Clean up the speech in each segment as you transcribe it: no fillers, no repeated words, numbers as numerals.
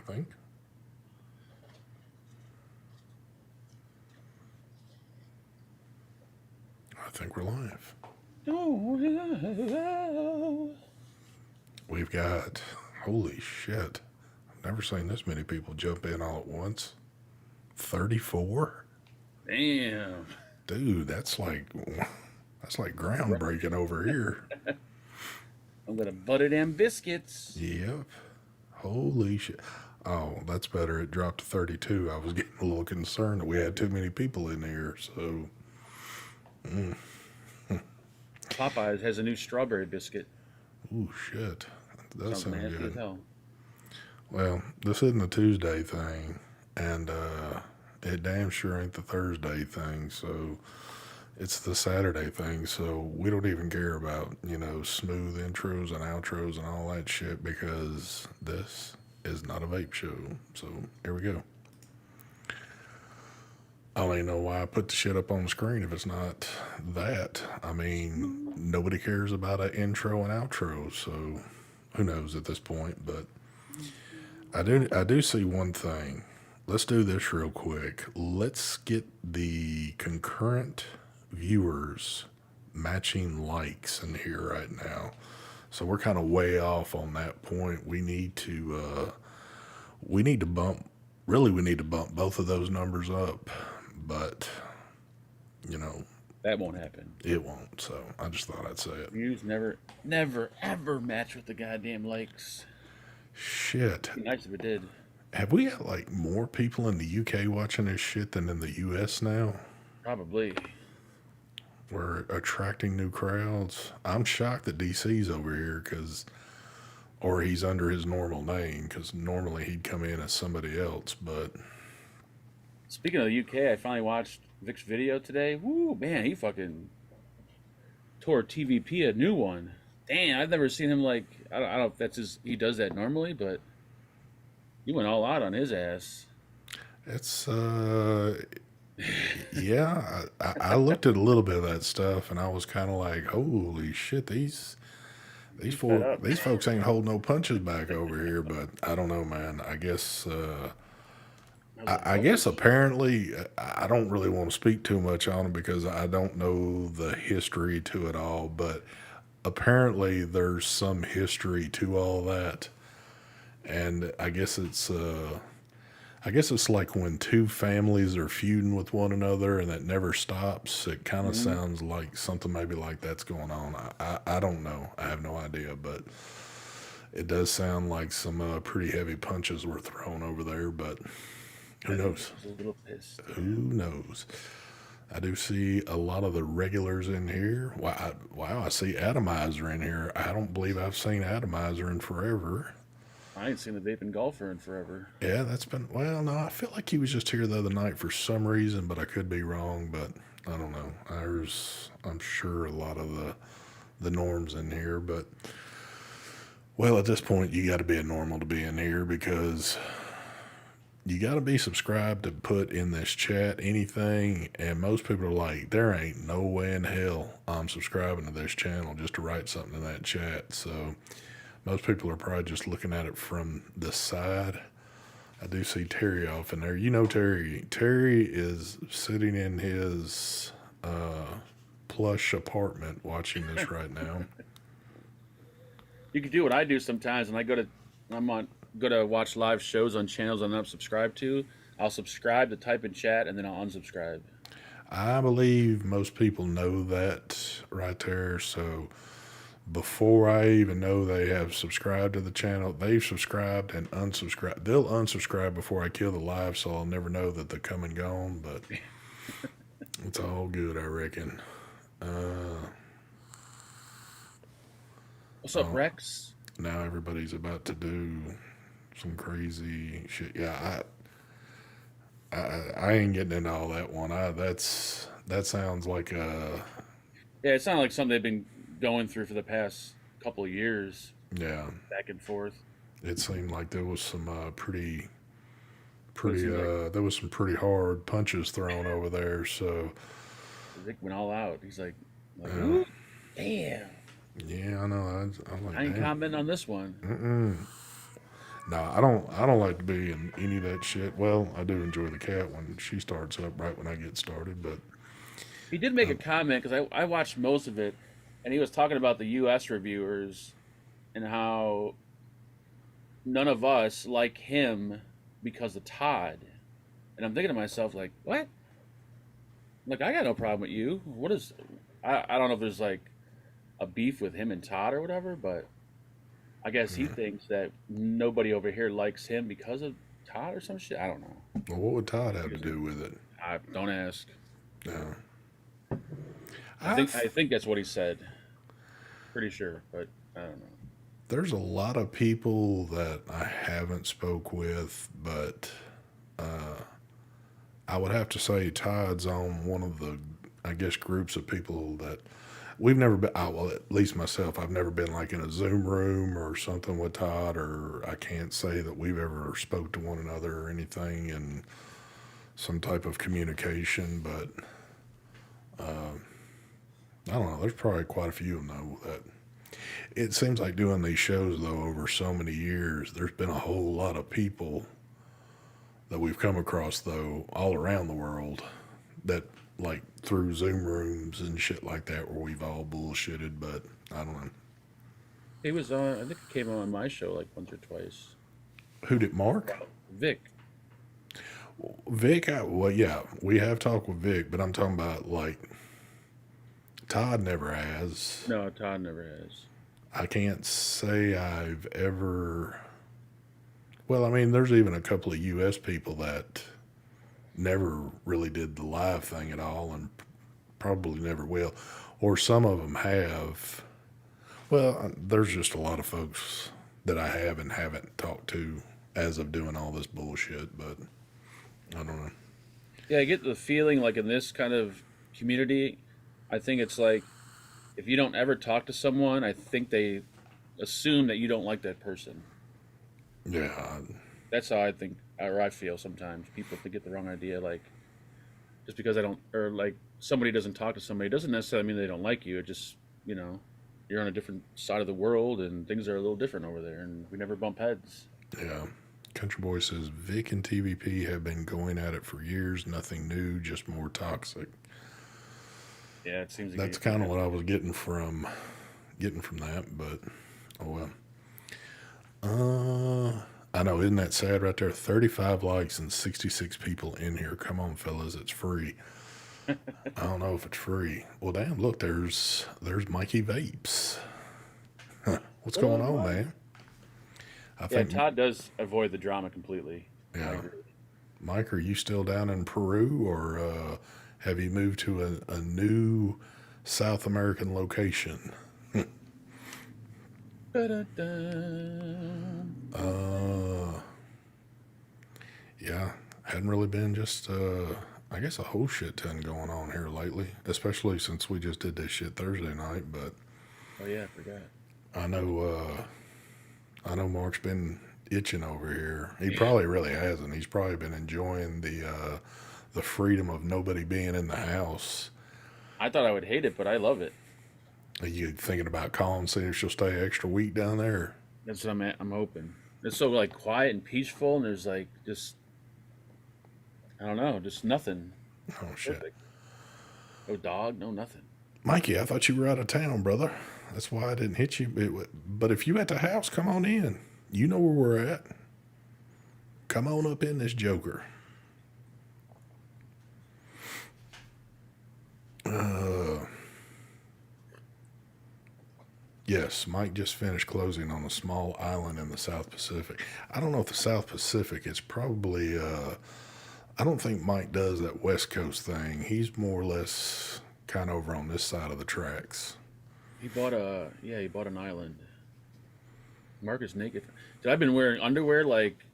think. I think we're live. We've got, holy shit, I've never seen this many people jump in all at once. 34? Damn. Dude, that's like groundbreaking over here. I'm gonna butter them biscuits. Yep. Holy shit. Oh, that's better. It dropped to 32. I was getting a little concerned that we had too many people in here. So, Popeyes has a new strawberry biscuit. ooh, shit. That does Sounds sound nasty as good. hell. Well, this isn't a Tuesday thing, and it damn sure ain't the Thursday thing. So, it's the Saturday thing. So, we don't even care about, smooth intros and outros and all that shit because this is not a vape show. So, here we go. I don't even know why I put the shit up on the screen if it's not that. I mean, nobody cares about an intro and outro, so who knows at this point. But I do see one thing. Let's do this real quick. Let's get the concurrent viewers matching likes in here right now. So we're kind of way off on that point. We need to bump. Really, we need to bump both of those numbers up, but you know That won't happen. it won't. So I just thought I'd say it. Views never, ever match with the goddamn likes. Shit, Be nice if it did. have we got like more people in the UK watching this shit than in the US now? Probably. We're attracting new crowds. I'm shocked that DC's over here or he's under his normal name because normally he'd come in as somebody else. But Speaking of the UK, I finally watched Vic's video today. Woo, man, he fucking tore TVP a new one. Damn, I've never seen him like. I don't know if that's his. He does that normally, but he went all out on his ass. it's yeah. I looked at a little bit of that stuff and I was kind of like, holy shit, He fed up. these folks ain't holding no punches back over here. But I don't know, man. I guess. I was like, I holy guess shit. apparently I don't really want to speak too much on it because I don't know the history to it all, but apparently there's some history to all that, and I guess it's like when two families are feuding with one another and that never stops. It kind of Mhm. sounds like something maybe like that's going on. I don't know. I have no idea, but it does sound like some pretty heavy punches were thrown over there, but who I think knows? Vic was a little pissed. Who knows? I do see a lot of the regulars in here. Wow, I see Atomizer in here. I don't believe I've seen Atomizer in forever. I ain't seen the vaping golfer in forever. Yeah, well, no, I feel like he was just here the other night for some reason, but I could be wrong, but I don't know. I'm sure a lot of the norms in here, but well, at this point, you got to be a normal to be in here because you got to be subscribed to put in this chat anything, and most people are like, there ain't no way in hell I'm subscribing to this channel just to write something in that chat. So most people are probably just looking at it from the side. I do see Terry off in there. Terry is sitting in his plush apartment watching this right now. You can do what I do sometimes when I'm on go to watch live shows on channels I'm not subscribed to. I'll subscribe to type in chat and then I'll unsubscribe. I believe most people know that right there. So before I even know they have subscribed to the channel, they've subscribed and unsubscribed. They'll unsubscribe before I kill the live, so I'll never know that they're come and gone. But it's all good, I reckon. Uh, What's up, oh, Rex? now everybody's about to do some crazy shit. Yeah, I ain't getting into all that one. That sounds like Yeah, it's not like something they've been going through for the past couple of years, yeah. back and forth. It seemed like there was some What it seems like there was some pretty hard punches thrown over there. So Vic went all out. He's like, yeah, ooh, damn. yeah, I know. I'm like, I ain't damn. commenting on this one. Mm-mm. No, I don't. I don't like to be in any of that shit. Well, I do enjoy the cat when she starts up right when I get started, but He did make a um, comment because I watched most of it, and he was talking about the U.S. reviewers and how none of us like him because of Todd. And I'm thinking to myself, like, what? Like, I got no problem with you. What is? I don't know if there's like a beef with him and Todd or whatever, but I guess he yeah. thinks that nobody over here likes him because of Todd or some shit. I don't know. Well, what would Todd He have to doesn't. do with it? I don't ask. No, I I've think that's what he said. Pretty sure, but I don't know. there's a lot of people that I haven't spoke with, but I would have to say Todd's on one of the, I guess, groups of people that we've never been. Well, at least myself, I've never been like in a Zoom room or something with Todd, or I can't say that we've ever spoke to one another or anything in some type of communication. But I don't know. There's probably quite a few of them though that it seems like doing these shows though over so many years. There's been a whole lot of people that we've come across though all around the world that like through Zoom rooms and shit like that where we've all bullshitted, but I don't know. He was on. I think he came on my show like once or twice. Who did Mark? Vic. Vic, well, yeah, we have talked with Vic, but I'm talking about like Todd never has. No, Todd never has. I can't say I've ever. Well, I mean, there's even a couple of U.S. people that never really did the live thing at all and probably never will. Or some of them have. Well, there's just a lot of folks that I have and haven't talked to as of doing all this bullshit, but I don't know. Yeah, I get the feeling like in this kind of community, I think it's like if you don't ever talk to someone, I think they assume that you don't like that person. Yeah, That's how I think, or I feel sometimes. People think get the wrong idea. Like just because I don't, or like somebody doesn't talk to somebody doesn't necessarily mean they don't like you. It just, you know, you're on a different side of the world and things are a little different over there, and we never bump heads. yeah. Country Boy says Vic and TVP have been going at it for years. Nothing new, just more toxic. Yeah, it seems like That's you kind of have. what I was getting from that. But oh well. I know, isn't that sad right there? 35 likes and 66 people in here. Come on, fellas, it's free. I don't know if it's free. Well, damn, look, there's Mikey Vapes. Huh. What's What going up, on, Mike? man? I Yeah, think, Todd does avoid the drama completely. I yeah. agree. Mike, are you still down in Peru, or have you moved to a new South American location? Da-da-da. Uh, yeah, hadn't really been just, I guess a whole shit ton going on here lately, especially since we just did this shit Thursday night. But Oh yeah, I forgot. I know, I know Mark's been itching over here. He probably really hasn't. He's probably been enjoying the freedom of nobody being in the house. I thought I would hate it, but I love it. Are you thinking about calling, seeing if she'll stay extra week down there? That's what I'm at. I'm hoping. It's so like quiet and peaceful, and there's like just I don't know, just nothing. Oh shit, Perfect. No dog, no nothing. Mikey, I thought you were out of town, brother. That's why I didn't hit you. But if you at the house, come on in. You know where we're at. Come on up in this joker. Uh, yes, Mike just finished closing on a small island in the South Pacific. I don't know if the South Pacific. It's probably. I don't think Mike does that West Coast thing. He's more or less kind of over on this side of the tracks. He bought an island. Marcus naked. Dude, I've been wearing underwear like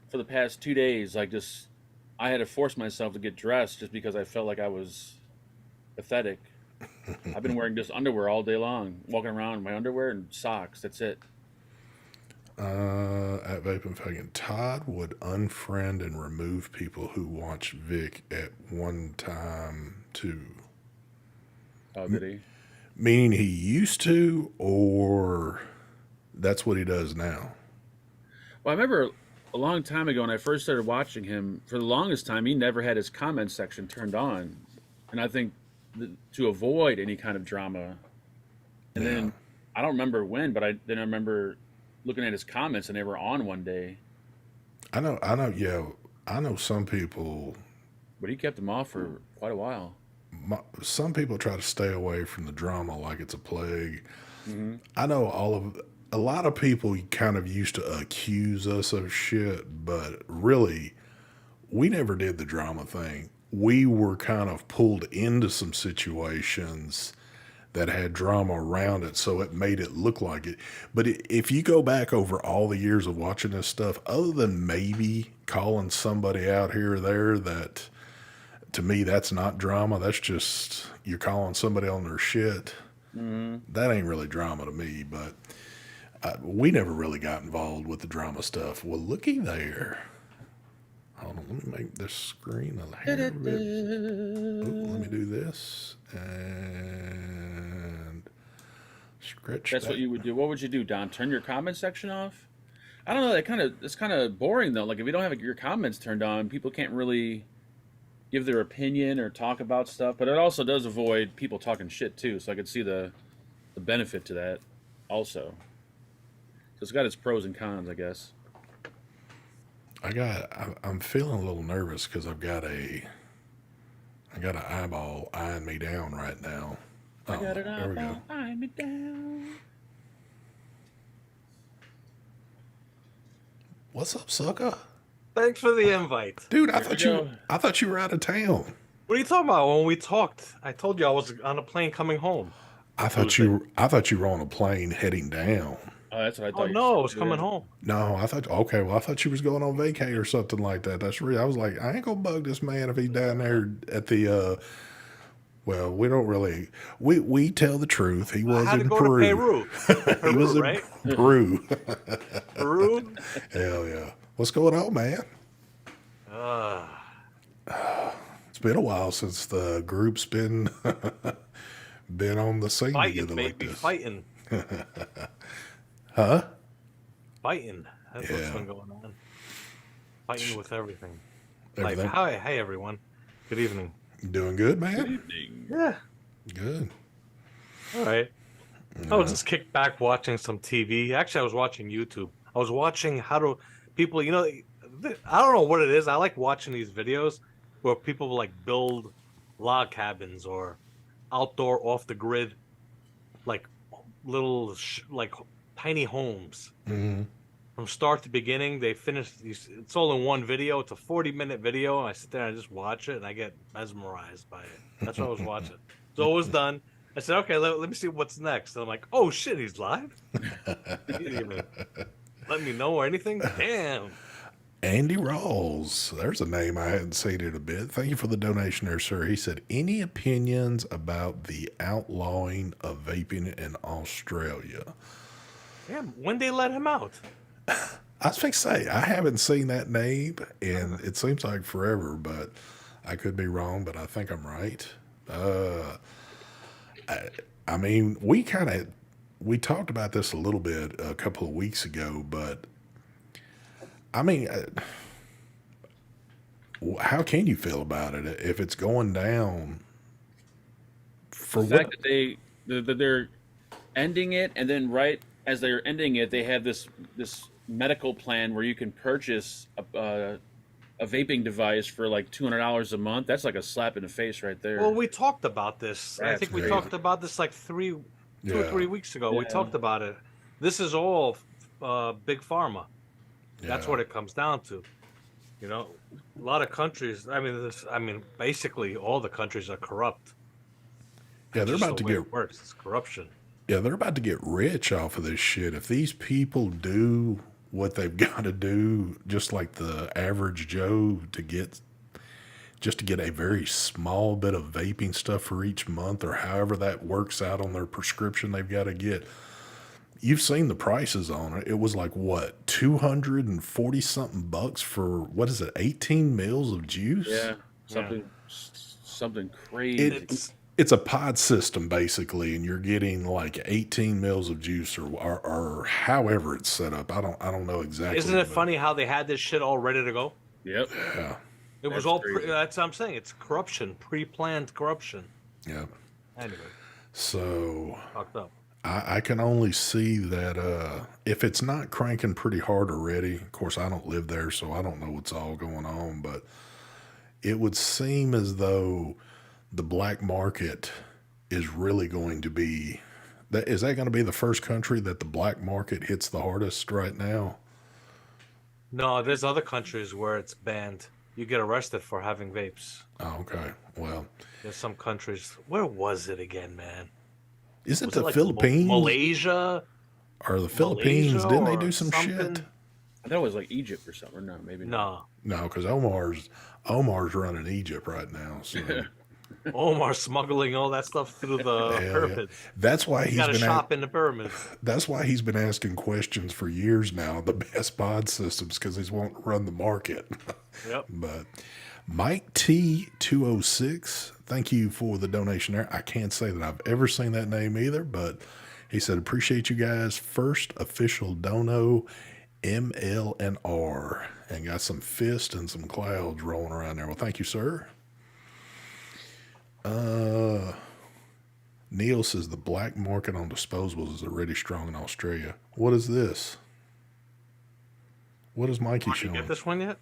for the past 2 days. Like just I had to force myself to get dressed just because I felt like I was pathetic. I've been wearing just underwear all day long, walking around in my underwear and socks. That's it. At Vape and Fagan, Todd would unfriend and remove people who watch Vic at one time too. Oh, did he? Meaning he used to, or that's what he does now. Well, I remember a long time ago when I first started watching him. For the longest time, he never had his comment section turned on, and I think to avoid any kind of drama. And Yeah. then I don't remember when, but I remember looking at his comments, and they were on one day. Yeah, I know some people. But he kept them off for quite a while. Some people try to stay away from the drama like it's a plague. Hmm. I know a lot of people kind of used to accuse us of shit, but really, we never did the drama thing. We were kind of pulled into some situations that had drama around it, so it made it look like it. But if you go back over all the years of watching this stuff, other than maybe calling somebody out here or there, that to me that's not drama. That's just you're calling somebody on their shit. Hmm. That ain't really drama to me. But we never really got involved with the drama stuff. Well, looky there. Hold on, let me make this screen a hair bit. Ooh, let me do this and stretch That's that. what you would do. What would you do, Don? Turn your comment section off? I don't know. It's kind of boring though. Like if you don't have your comments turned on, people can't really give their opinion or talk about stuff. But it also does avoid people talking shit too. So I could see the benefit to that also. So it's got its pros and cons, I guess. I'm feeling a little nervous because I got an eyeball eyeing me down right now. I Oh, got it there we go. up, I'm it down. What's up, sucker? Thanks for the invite. Dude, Here we go. I thought you were out of town. What are you talking about? When we talked, I told you I was on a plane coming home. I thought you were on a plane heading down. Oh, that's what I Oh thought. no, I was said. coming home. No, I thought you was going on vacay or something like that. That's real. I was like, I ain't gonna bug this man if he's down there at the well, we don't really we tell the truth. He I was had to in go Peru. to Peru. He was in right? Peru. Peru. Hell yeah. What's going on, man? Uh, It's been a while since the group's been been on the scene fighting, together like baby, this. fighting, Huh? fighting. That's what's Yeah. been going on. Fighting with everything. Everything Like, hi, hey everyone. Good evening. doing good, man? Evening. Yeah. Good. All right. I was just kicked back watching some TV. Actually, I was watching YouTube. I was watching how to people. I don't know what it is. I like watching these videos where people like build log cabins or outdoor off the grid, like little like tiny homes Hmm. from start to beginning. They finish. It's all in one video. It's a 40-minute video, and I sit there and I just watch it, and I get mesmerized by it. That's what I was watching. So it was done. I said, okay, let me see what's next. And I'm like, oh shit, he's live. He didn't even let me know or anything. Damn. Andy Rawls. There's a name I hadn't seen in a bit. Thank you for the donation there, sir. He said, any opinions about the outlawing of vaping in Australia? Damn. When they let him out? I was fixing to say, I haven't seen that name, and it seems like forever, but I could be wrong, but I think I'm right. I mean, we talked about this a little bit a couple of weeks ago, but I mean, how can you feel about it if it's going down for The what? fact that they're ending it, and then right as they're ending it, they have this medical plan where you can purchase a vaping device for like $200 a month. That's like a slap in the face right there. Well, we talked about this. I That's think we crazy. talked about this like 2 or 3 weeks ago. We Yeah. talked about it. This is all big pharma. That's Yeah. what it comes down to. You know, a lot of countries. I mean, basically all the countries are corrupt. Yeah, they're Just about the to way get it works. It's corruption. Yeah, they're about to get rich off of this shit. If these people do what they've got to do, just like the average Joe, to get a very small bit of vaping stuff for each month, or however that works out on their prescription they've got to get. You've seen the prices on it. It was like what, 240 something bucks for what is it, 18 mils of juice? Yeah, something crazy. It's it's a pod system basically, and you're getting like 18 mils of juice or however it's set up. I don't know exactly. Isn't it but funny how they had this shit all ready to go? Yep. Yeah, It was That's all crazy. that's what I'm saying. It's corruption, pre-planned corruption. yeah. Anyway, So fucked up. I can only see that if it's not cranking pretty hard already. Of course, I don't live there, so I don't know what's all going on. But it would seem as though the black market is really going to be. Is that going to be the first country that the black market hits the hardest right now? No, there's other countries where it's banned. You get arrested for having vapes. Oh, okay. Well, There's some countries. Where was it again, man? is it Was the it like Philippines? Malaysia? Or the Philippines? Malaysia Didn't they or do some shit? something? I thought it was like Egypt or something. No, maybe not. No. No, because Omar's running Egypt right now. So Omar smuggling all that stuff through the Hell yeah. pyramids. that's why He he's got a been shop in the pyramids. that's why he's been asking questions for years now. The best pod systems because he's wanting to run the market. Yep. But Mike T206, thank you for the donation there. I can't say that I've ever seen that name either, but he said appreciate you guys. First official dono ML&R, and got some fist and some clouds rolling around there. Well, thank you, sir. Neil says the black market on disposables is already strong in Australia. What is this? What is Mikey Did you showing? get this one yet?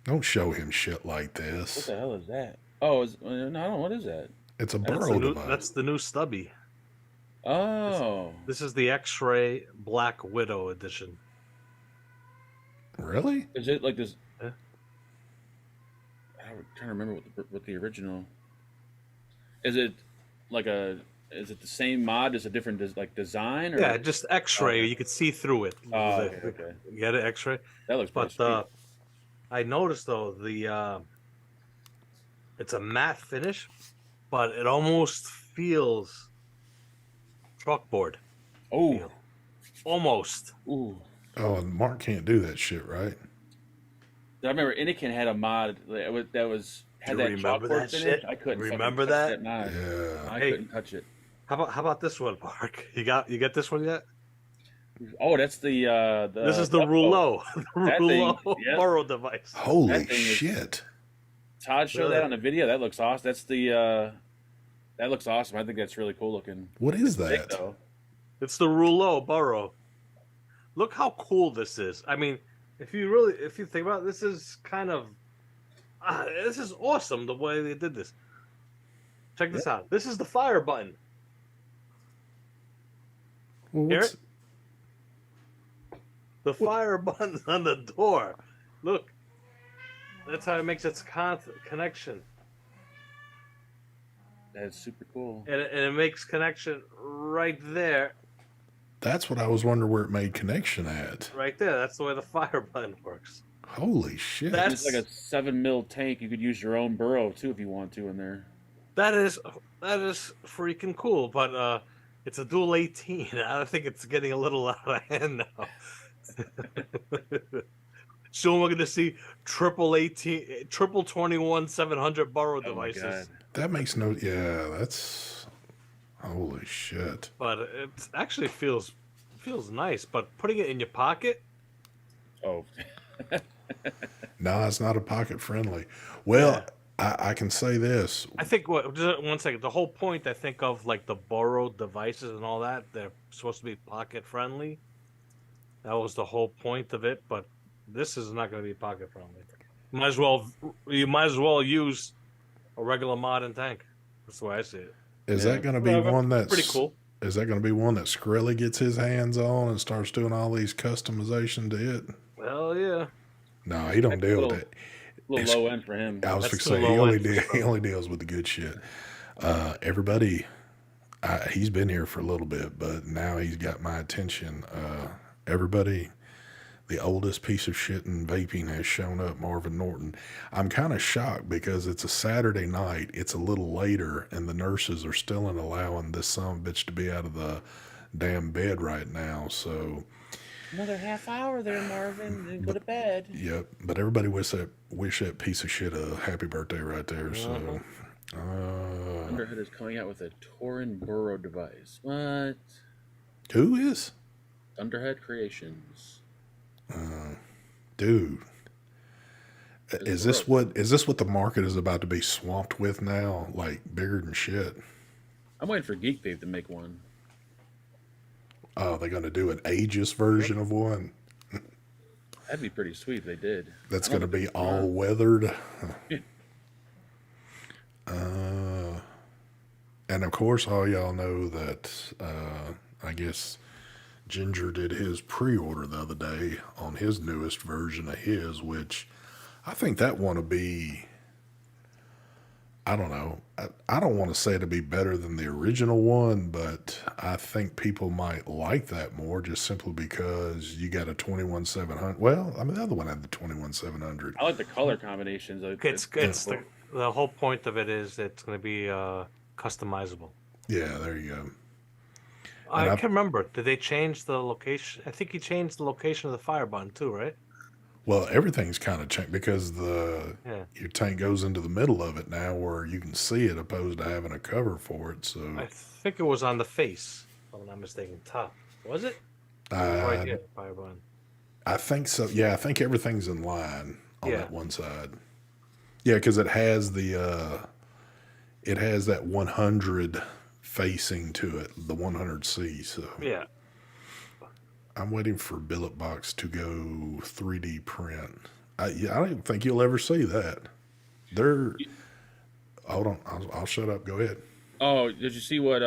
Don't show him shit like What this. the hell is that? Oh, no, I don't know. What is that? It's a That's Boro the new, device. that's the new stubby. Oh, This is the X-Ray Black Widow edition. Really? is it like this? Yeah. I'm trying to remember what the original. Is it like a? Is it the same mod? Is it different like design? Or? Yeah, just X-ray. Okay. You could see through it. Oh, okay. You get it, X-ray. That looks pretty But sweet. I noticed though it's a matte finish, but it almost feels chalkboard. Oh, Almost. ooh. Oh, and Mark can't do that shit, right? I remember Anakin had a mod that was had You that remember chalkboard that finish. shit? I couldn't fucking Remember touch that? mod. Yeah. I Hey. couldn't touch it. How about this one, Mark? You get this one yet? Oh, that's the This is the Buffalo. rouleau, the That thing, rouleau yep. Boro device. Holy That thing is- shit. Todd showed that on the video. That looks awesome. That's the that looks awesome. I think that's really cool looking. What is Big, that? though. It's the rouleau Boro. Look how cool this is. I mean, if you think about it, this is kind of this is awesome the way they did this. Check this out. This is the fire button. Well, Hear what's- it? The fire button's on the door. Look. That's how it makes its connection. That's super cool. And it makes connection right there. That's what I was wondering where it made connection at. Right there. That's the way the fire button works. Holy shit. That- It's like a 7 mil tank. You could use your own Boro too if you want to in there. That is freaking cool, but it's a dual 18. I think it's getting a little out of hand now. Soon we're gonna see triple 21 700 Boro Oh my devices. god. That makes no. Yeah, that's. Holy shit. But it actually feels nice. But putting it in your pocket, Oh, No, it's not a pocket friendly. Well, I can say this. I think just 1 second. The whole point I think of like the Boro devices and all that, they're supposed to be pocket friendly. That was the whole point of it, but this is not going to be pocket friendly. You might as well use a regular modern tank. That's the way I see it. Is Yeah. that going to be Yeah, one that's pretty cool. Is that going to be one that Skrelly gets his hands on and starts doing all these customization to it? Hell yeah. No, he don't That's deal a with little- it. a little It's- low end for him. I was That's fixing to too say low he end for he Skrelly. only deals with the good shit. Everybody, he's been here for a little bit, but now he's got my attention. Everybody, the oldest piece of shit in vaping has shown up, Marvin Norton. I'm kind of shocked because it's a Saturday night, it's a little later, and the nurses are still in allowing this son of a bitch to be out of the damn bed right now. So, Another half hour there, Marvin, and go to bed. yep. But everybody wish that piece of shit a happy birthday right there. So, Thunderhead is coming out with a Torin Boro device. What? Who is? Thunderhead Creations. Dude. There's Is Boro. this what the market is about to be swamped with now? Like bigger than shit. I'm waiting for Geek Vape to make one. Oh, they're gonna do an ageist version of one. That'd be pretty sweet if they did. That's I gonna don't be think it's all not. weathered. Yeah. And of course, all y'all know that I guess Ginger did his pre-order the other day on his newest version of his, which I think that one will be. I don't know. I don't want to say to be better than the original one, but I think people might like that more just simply because you got a 21700. Well, I mean, the other one had the 21700. I like the color combinations. It's the whole point of it is it's going to be customizable. Yeah, there you go. I I- can't remember. Did they change the location? I think he changed the location of the fire button too, right? Well, everything's kind of changed because Yeah. your tank goes into the middle of it now where you can see it opposed to having a cover for it. So I think it was on the face, if I'm not mistaken. Top. Was it? Right here, fire button. I think so. Yeah, I think everything's in line on Yeah. that one side. Yeah, because it has that 100 facing to it, the 100C. So Yeah. I'm waiting for Billet Box to go 3D print. I don't even think you'll ever see that. Hold on, I'll shut up. Go ahead. Oh, did you see what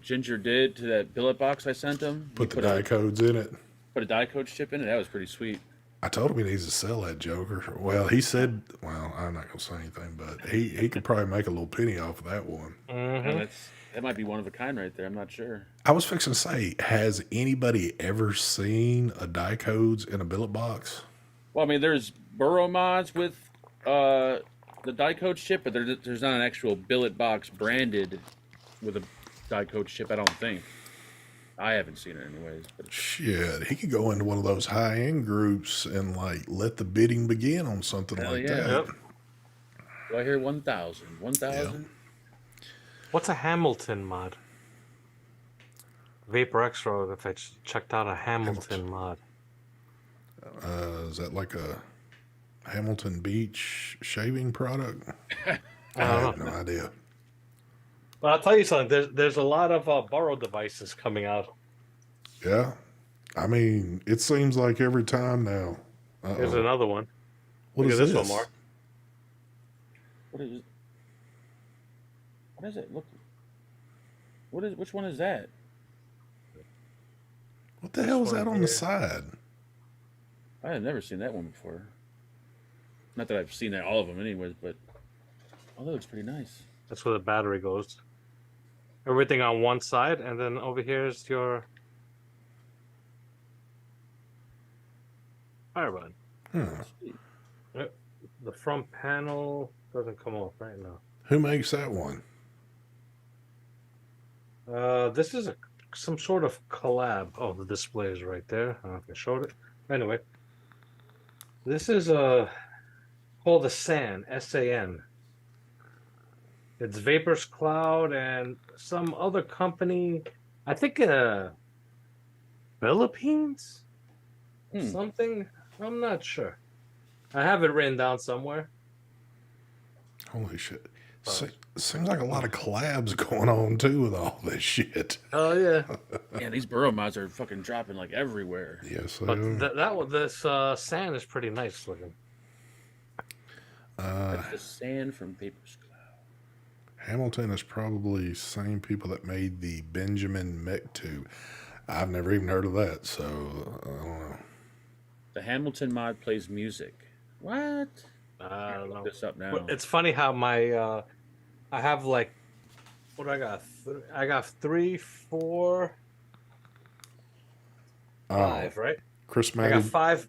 Ginger did to that billet box I sent him? Put He the die codes in it. put a die code chip in it. That was pretty sweet. I told him he needs to sell that Joker. Well, he said, well, I'm not gonna say anything, but he could probably make a little penny off of that one. Yeah, that might be one of a kind right there. I'm not sure. I was fixing to say, has anybody ever seen a die codes in a billet box? Well, I mean, there's Boro mods with the die code chip, but there's not an actual billet box branded with a die code chip. I don't think. I haven't seen it anyways. But Shit, he could go into one of those high-end groups and like let the bidding begin on something Hell like yeah. that. Yep. do I hear 1,000? 1,000? What's a Hamilton mod? Vapor Extra, if I checked out a Hamilton mod. Is that like a Hamilton Beach shaving product? I I have don't no know. idea. But I'll tell you something. There's a lot of Boro devices coming out. Yeah, I mean, it seems like every time now. Here's another one. What Look is at this this? one, Mark. What is it? What is it? Look. Which one is that? What the hell is one that on here. the side? I have never seen that one before. Not that I've seen all of them, anyways. But that looks pretty nice. That's where the battery goes. Everything on one side, and then over here is your fire button. Sweet. The front panel doesn't come off right now. Who makes that one? This is some sort of collab. Oh, the display is right there. I don't know if I showed it. Anyway, this is called the SAN, S-A-N. It's Vapors Cloud and some other company. I think Philippines? Something? I'm not sure. I have it written down somewhere. Holy shit. Seems like a lot of collabs going on too with all this shit. Oh yeah. Yeah, these Boro mods are fucking dropping like everywhere. Yes, they But are. this SAN is pretty nice looking. That's the sand from Vapors Cloud. Hamilton is probably the same people that made the Benjamin Mech tube. I've never even heard of that, so I don't know. The Hamilton mod plays music. What? I don't know. Look this up now. But it's funny how my I have like what do I got? I got 3, 4, 5, right? Chris I got Matty, 5.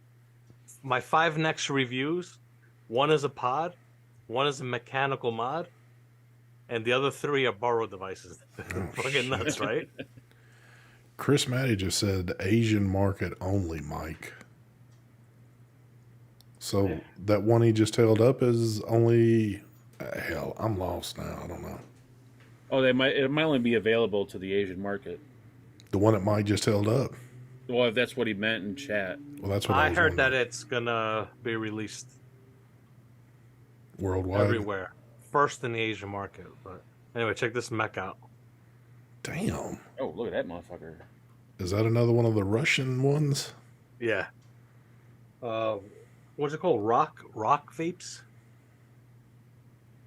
My 5 next reviews. One is a pod, one is a mechanical mod, and the other 3 are Boro devices. Fucking nuts, right? Chris Matty just said Asian market only, Mike. So that one he just held up is only Hell, I'm lost now. I don't know. Oh, it might only be available to the Asian market. The one that Mike just held up. Well, if that's what he meant in chat. Well, that's what I I was heard that wondering. it's gonna be released Worldwide. everywhere. First in the Asian market. But anyway, check this mech out. Damn. Oh, look at that motherfucker. Is that another one of the Russian ones? Yeah. What's it called? Rock Vapes?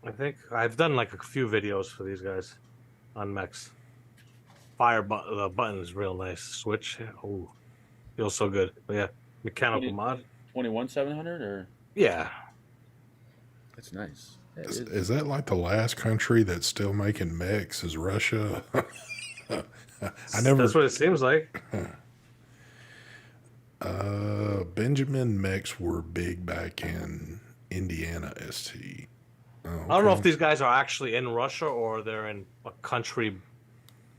I think I've done like a few videos for these guys on mechs. The button is real nice. Switch. Oh, feels so good. But yeah, mechanical mod. 21700 or Yeah. that's nice. That Is that like the last country that's still making mechs? Is Russia? That's what it seems like. Benjamin mechs were big back in Indiana, ST. Oh, I don't know okay. if these guys are actually in Russia or they're in a country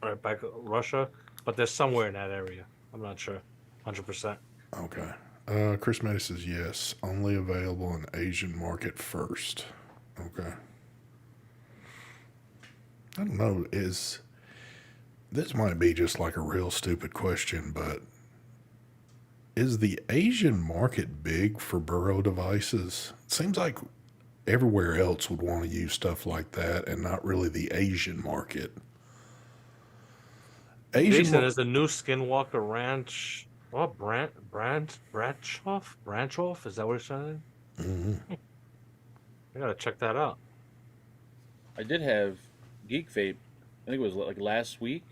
right back Russia, but they're somewhere in that area. I'm not sure, 100%. Okay. Chris Matty says yes, only available in Asian market first. Okay. I don't know. This might be just like a real stupid question, but is the Asian market big for Boro devices? It seems like everywhere else would want to use stuff like that, and not really the Asian market. Jason is the new Skinwalker Ranch. Oh, branch off. Is that what it's saying? Mm-hmm. I gotta check that out. I did have Geek Vape. I think it was like last week.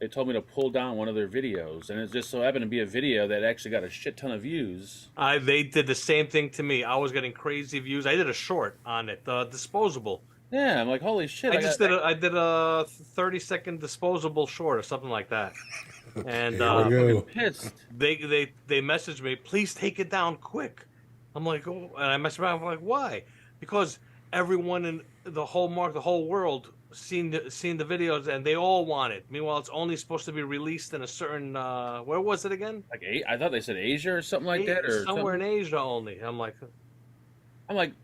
They told me to pull down one of their videos, and it just so happened to be a video that actually got a shit ton of views. They did the same thing to me. I was getting crazy views. I did a short on it, Disposable. Yeah, I'm like, holy shit! I did a 30-second Disposable short or something like that. And Here we go. pissed. they messaged me, please take it down quick. I'm like, oh, and I messaged back. I'm like, why? Because everyone in the whole world seen the videos, and they all want it. Meanwhile, it's only supposed to be released in a certain where was it again? Like I thought they said Asia or something like that, or somewhere something. in Asia only. I'm like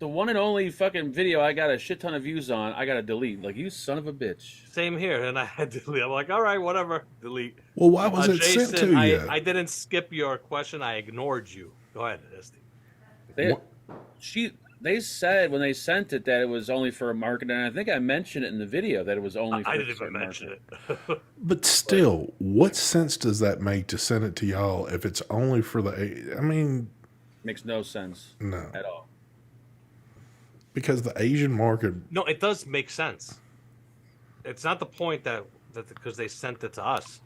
the one and only fucking video I got a shit ton of views on. I got to delete. Like, you son of a bitch. same here, and I had to delete. I'm like, all right, whatever, delete. Well, why was it Jason, sent to you? I didn't skip your question. I ignored you. Go ahead, Esty. They said when they sent it that it was only for a market, and I think I mentioned it in the video that it was only for I a didn't even certain mention market. it. But still, what sense does that make to send it to y'all if it's only for the? I mean, Makes no sense no, at all. because the Asian market. No, it does make sense. It's not the point that because they sent it to us.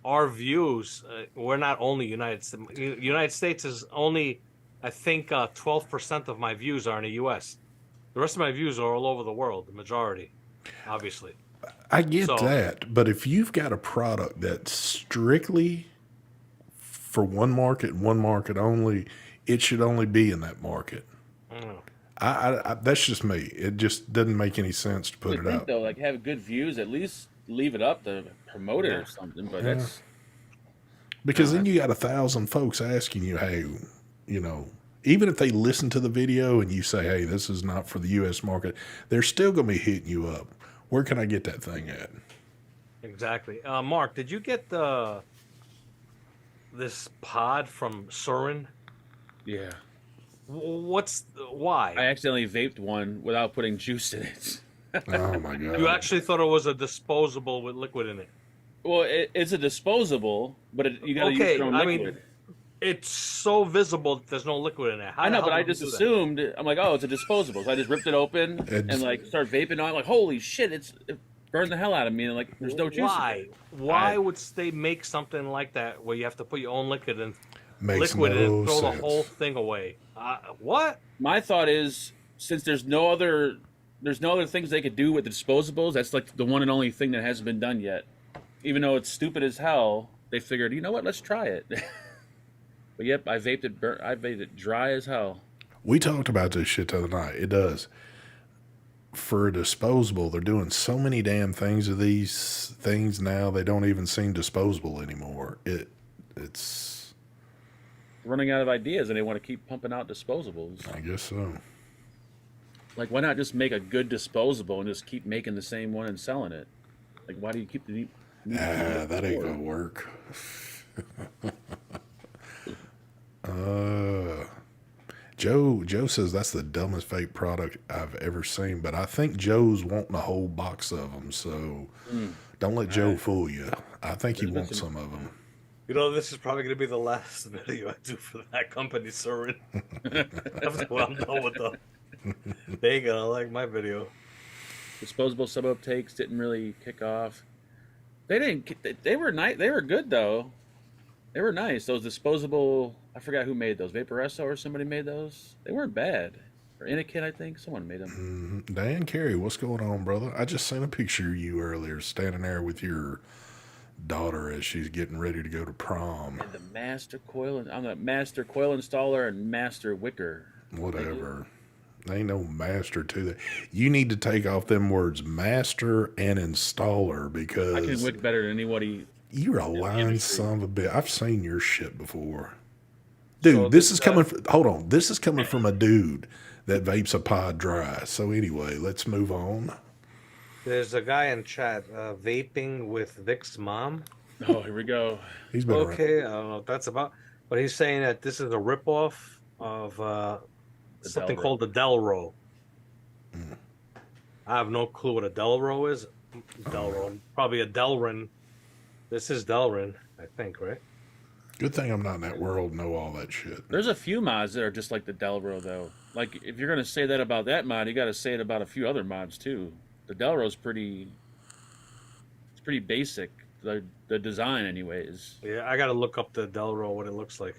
Our views, we're not only United States. United States is only, I think, 12% of my views are in the U.S. The rest of my views are all over the world, the majority, obviously. I get So- that, but if you've got a product that's strictly for one market and one market only, it should only be in that market. I don't know. I that's just me. It just doesn't make any sense to put I it think out. though, like have good views, at least leave it up to promote it or something. But that's Because then you got 1,000 folks asking you, hey, even if they listen to the video and you say, hey, this is not for the U.S. market, they're still going to be hitting you up. Where can I get that thing at? Exactly. Mark, did you get this pod from Surin? yeah. Why? I accidentally vaped one without putting juice in it. Oh, my God. You actually thought it was a disposable with liquid in it. Well, it's a disposable, but you got to use Okay, your own I liquid. mean, it's so visible that there's no liquid in it. How I know, the but hell I did you just do that? assumed I'm like, oh, it's a disposable. So I just ripped it open and like started vaping. And I'm like, holy shit, it burned the hell out of me. And like, there's no juice. Why? Why would they make something like that where you have to put your own liquid and Makes liquid in no and throw sense. the whole thing away? What? My thought is, since there's no other things they could do with the disposables, that's like the one and only thing that hasn't been done yet. Even though it's stupid as hell, they figured, you know what, let's try it. But yep, I vaped it dry as hell. We talked about this shit the other night. It does. For a disposable, they're doing so many damn things of these things now, they don't even seem disposable anymore. It's... Running out of ideas, and they want to keep pumping out disposables. I guess so. Like, why not just make a good disposable and just keep making the same one and selling it? Like, why do you keep the need to do That ain't before? gonna work. uh, Joe says that's the dumbest vape product I've ever seen, but I think Joe's wanting a whole box of them, so don't let Joe fool you. I think he There's been wants some- some of them. You know, this is probably going to be the last video I do for that company, sir. After I'm done with them, they ain't gonna like my video. Disposable sub uptakes didn't really kick off. They didn't. They were nice. They were good though. They were nice. Those disposable. I forgot who made those. Vaporesso or somebody made those. They weren't bad. Or Inikin, I think someone made them. Dan Carey, what's going on, brother? I just sent a picture of you earlier standing there with your daughter as she's getting ready to go to prom. And the master coil. I'm the master coil installer and master wicker. Whatever. Ain't no master to that. You need to take off them words master and installer I can because wick better than anybody. you're a lying industry. son of a bitch. I've seen your shit before. Dude, So this is coming hold on. This is coming from a dude that vapes a pod dry. So anyway, let's move on. There's a guy in chat vaping with Vic's mom. Oh, here we go. He's been around. Okay, I don't know what that's about, but he's saying that this is a ripoff of something Delro. called the Delro. I have no clue what a Delro is. Delro, probably a Delrin. This is Delrin, I think, right? Good thing I'm not in that world and know all that shit. There's a few mods that are just like the Delro though. Like if you're gonna say that about that mod, you got to say it about a few other mods too. The Delro's pretty. It's pretty basic. The design, anyways. Yeah, I got to look up the Delro, what it looks like.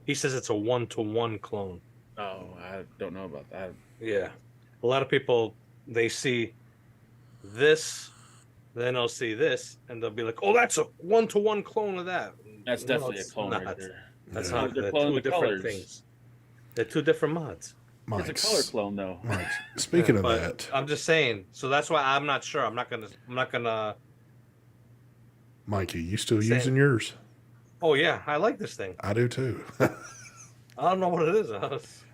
He says it's a 1-to-1 clone. Oh, I don't know about that. Yeah. A lot of people, they see this, then they'll see this, and they'll be like, oh, that's a 1-to-1 clone of that. That's No, definitely a it's clone not. right there. That's Yeah. not. They're They're cloning two the different colors. things. They're two different mods. Mike, It's a color clone though. Mike, speaking of But that, I'm just saying. So that's why I'm not sure. I'm not gonna. Mikey, you still Same. using yours? Oh yeah, I like this thing. I do too. I don't know what it is.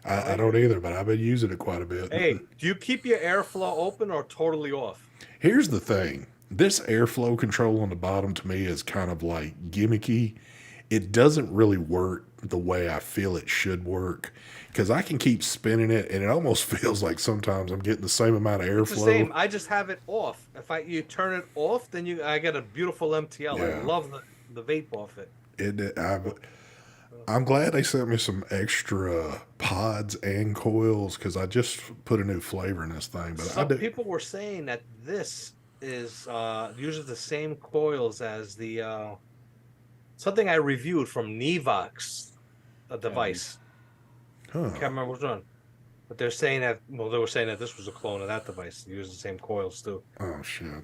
I don't either, but I've been using it quite a bit. Hey, do you keep your airflow open or totally off? Here's the thing. This airflow control on the bottom to me is kind of like gimmicky. It doesn't really work the way I feel it should work because I can keep spinning it and it almost feels like sometimes I'm getting the same amount of It's the airflow. same. I just have it off. If you turn it off, then I get a beautiful MTL. Yeah. I love the vape off it. I'm glad they sent me some extra pods and coils because I just put a new flavor in this thing. But Some people were saying that this is uses the same coils as the something I reviewed from Nevox, a device. huh. Can't remember which one. But they're saying that they were saying that this was a clone of that device. It used the same coils too. Oh shit.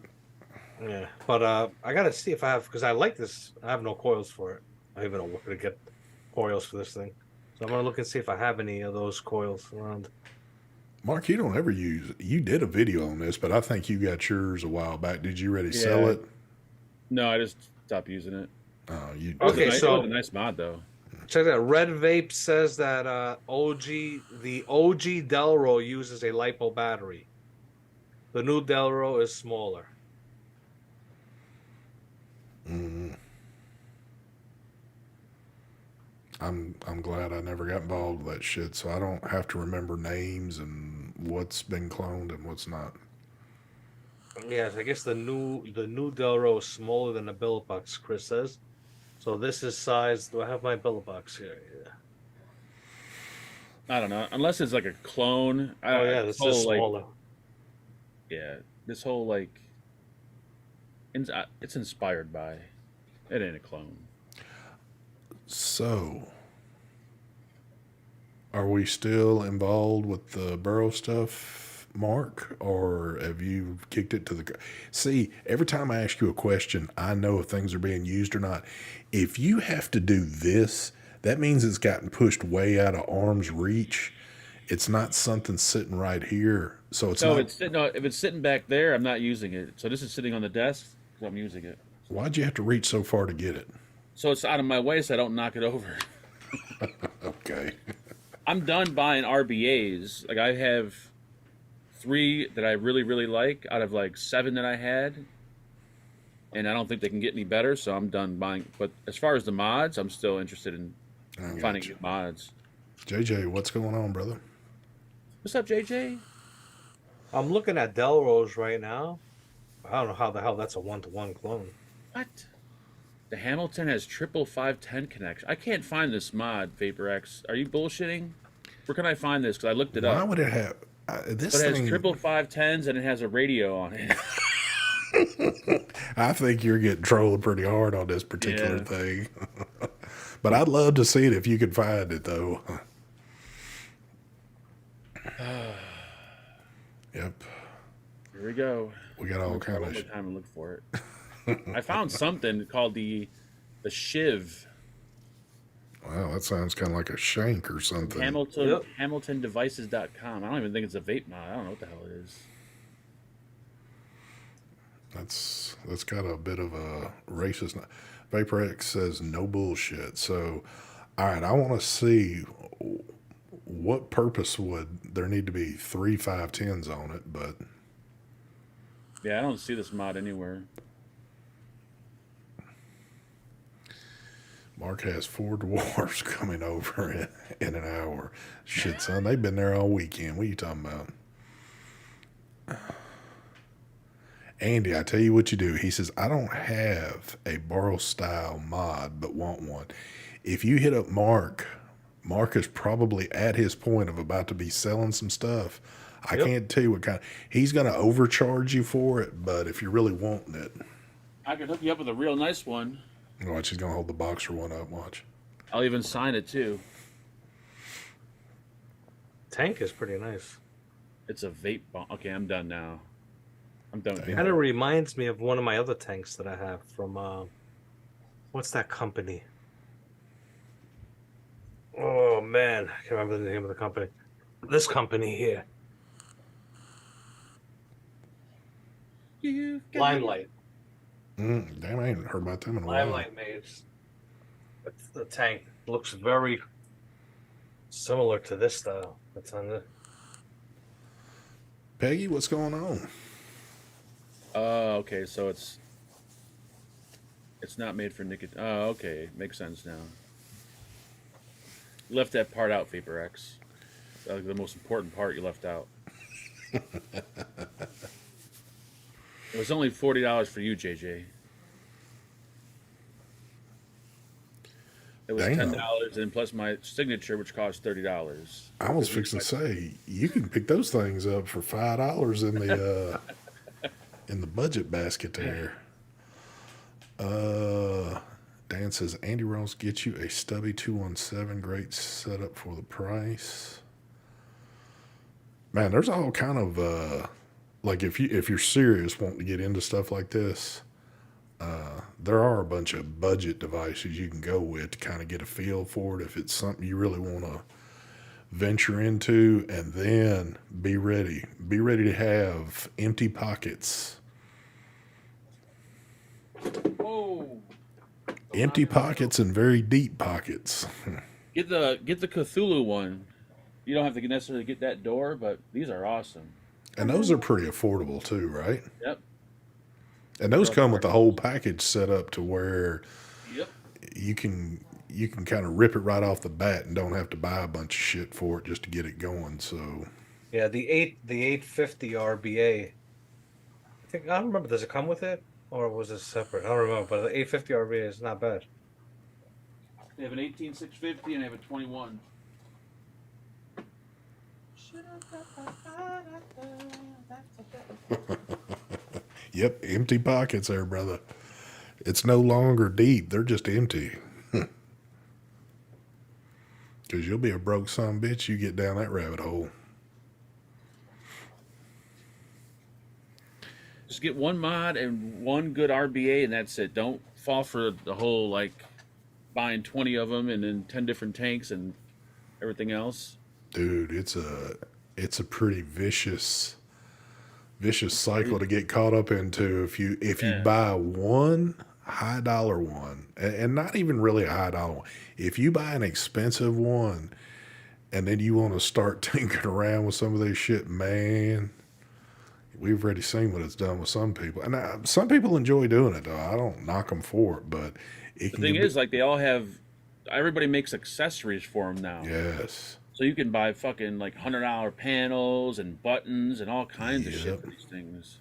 Yeah. But I gotta see if I have because I like this. I have no coils for it. I even know where to get coils for this thing. So I'm gonna look and see if I have any of those coils around. Mark, you don't ever use. You did a video on this, but I think you got yours a while back. Did you ready sell Yeah. it? No, I just stopped using it. You Okay, It was so- a nice mod though. Check that. Red Vape says that the OG Delro uses a LiPo battery. The new Delro is smaller. I'm glad I never got involved with that shit, so I don't have to remember names and what's been cloned and what's not. Yes, I guess the new Delro is smaller than the Billbox, Chris says. So this is size. Do I have my Billbox here? Yeah. I don't know. Unless it's like a clone. Oh yeah, this is smaller. Yeah, this whole like, it's inspired by. It ain't a clone. So, are we still involved with the Boro stuff, Mark, or have you kicked it to the? See, every time I ask you a question, I know if things are being used or not. If you have to do this, that means it's gotten pushed way out of arm's reach. It's not something sitting right here, so it's No, not. if it's sitting back there, I'm not using it. So this is sitting on the desk, so I'm using it. Why'd you have to reach so far to get it? So it's out of my way, so I don't knock it over. Okay. I'm done buying RBAs. Like I have 3 that I really, really like out of like 7 that I had. And I don't think they can get any better, so I'm done buying. But as far as the mods, I'm still interested in I got finding you. new mods. JJ, what's going on, brother? What's up, JJ? I'm looking at Delrose right now. I don't know how the hell that's a 1-to-1 clone. What? The Hamilton has triple 510 connection. I can't find this mod, VaporX. Are you bullshitting? Where can I find this? Because I looked it Why up. would it have this But it thing? has triple 510s and it has a radio on it. I think you're getting trolled pretty hard on this particular Yeah. thing. But I'd love to see it if you could find it, though. Yep. Here we go. We got all kind One of. more time and look for it. I found something called the Shiv. Wow, that sounds kind of like a shank or something. Hamilton HamiltonDevices.com. I don't even think it's a vape mod. I don't know what the hell it is. That's got a bit of a racist. VaporX says no bullshit. So, all right, I want to see what purpose would there need to be 3 510s on it, but Yeah, I don't see this mod anywhere. Mark has 4 dwarfs coming over in an hour. Shit, son, they've been there all weekend. What are you talking about? Andy, I tell you what you do. He says, I don't have a Boro style mod, but want one. If you hit up Mark is probably at his point of about to be selling some stuff. I can't tell you what kind. He's going to overcharge you for it, but if you're really wanting it, I could hook you up with a real nice one. watch, he's going to hold the boxer one up. Watch. I'll even sign it too. Tank is pretty nice. It's a vape bomb. Okay, I'm done now. I'm done with Kind vape. of reminds me of one of my other tanks that I have from what's that company? Oh man, I can't remember the name of the company. This company here, Limelight. Damn, I ain't heard about them in a while. Limelight made the tank. Looks very similar to this style. That's on the. Peggy, what's going on? Okay, so it's not made for nicotine. Oh, okay, makes sense now. You left that part out, VaporX. The most important part you left out. It was only $40 for you, JJ. It was Damn. $10 and plus my signature, which cost $30. I was fixing to say you can pick those things up for $5 in the in the budget basket there. Dan says Andy Ross gets you a stubby 217. Great setup for the price. Man, there's all kind of like if you're serious wanting to get into stuff like this, there are a bunch of budget devices you can go with to kind of get a feel for it if it's something you really want to venture into, and then be ready to have empty pockets. Whoa! Empty pockets and very deep pockets. Get the Cthulhu one. You don't have to necessarily get that door, but these are awesome. And those are pretty affordable too, right? Yep. And those come with the whole package set up to where Yep. you can kind of rip it right off the bat and don't have to buy a bunch of shit for it just to get it going. So Yeah, the 850 RBA. I don't remember. Does it come with it, or was it separate? I don't remember. But the 850 RBA is not bad. They have an 18650 and they have a 21. yep, empty pockets there, brother. It's no longer deep; they're just empty. Because you'll be a broke son of a bitch. You get down that rabbit hole. Just get one mod and one good RBA, and that's it. Don't fall for the whole like buying 20 of them and then 10 different tanks and everything else. Dude, it's a pretty vicious cycle to get caught up into if you buy one high dollar one, and not even really a high dollar one. If you buy an expensive one and then you want to start tinkering around with some of this shit, man, we've already seen what it's done with some people, and some people enjoy doing it. Though I don't knock them for it, but it The can thing get is, like, they all have. Everybody makes accessories for them now. yes, So you can buy fucking like $100 panels and buttons and all kinds of shit yep. for these things.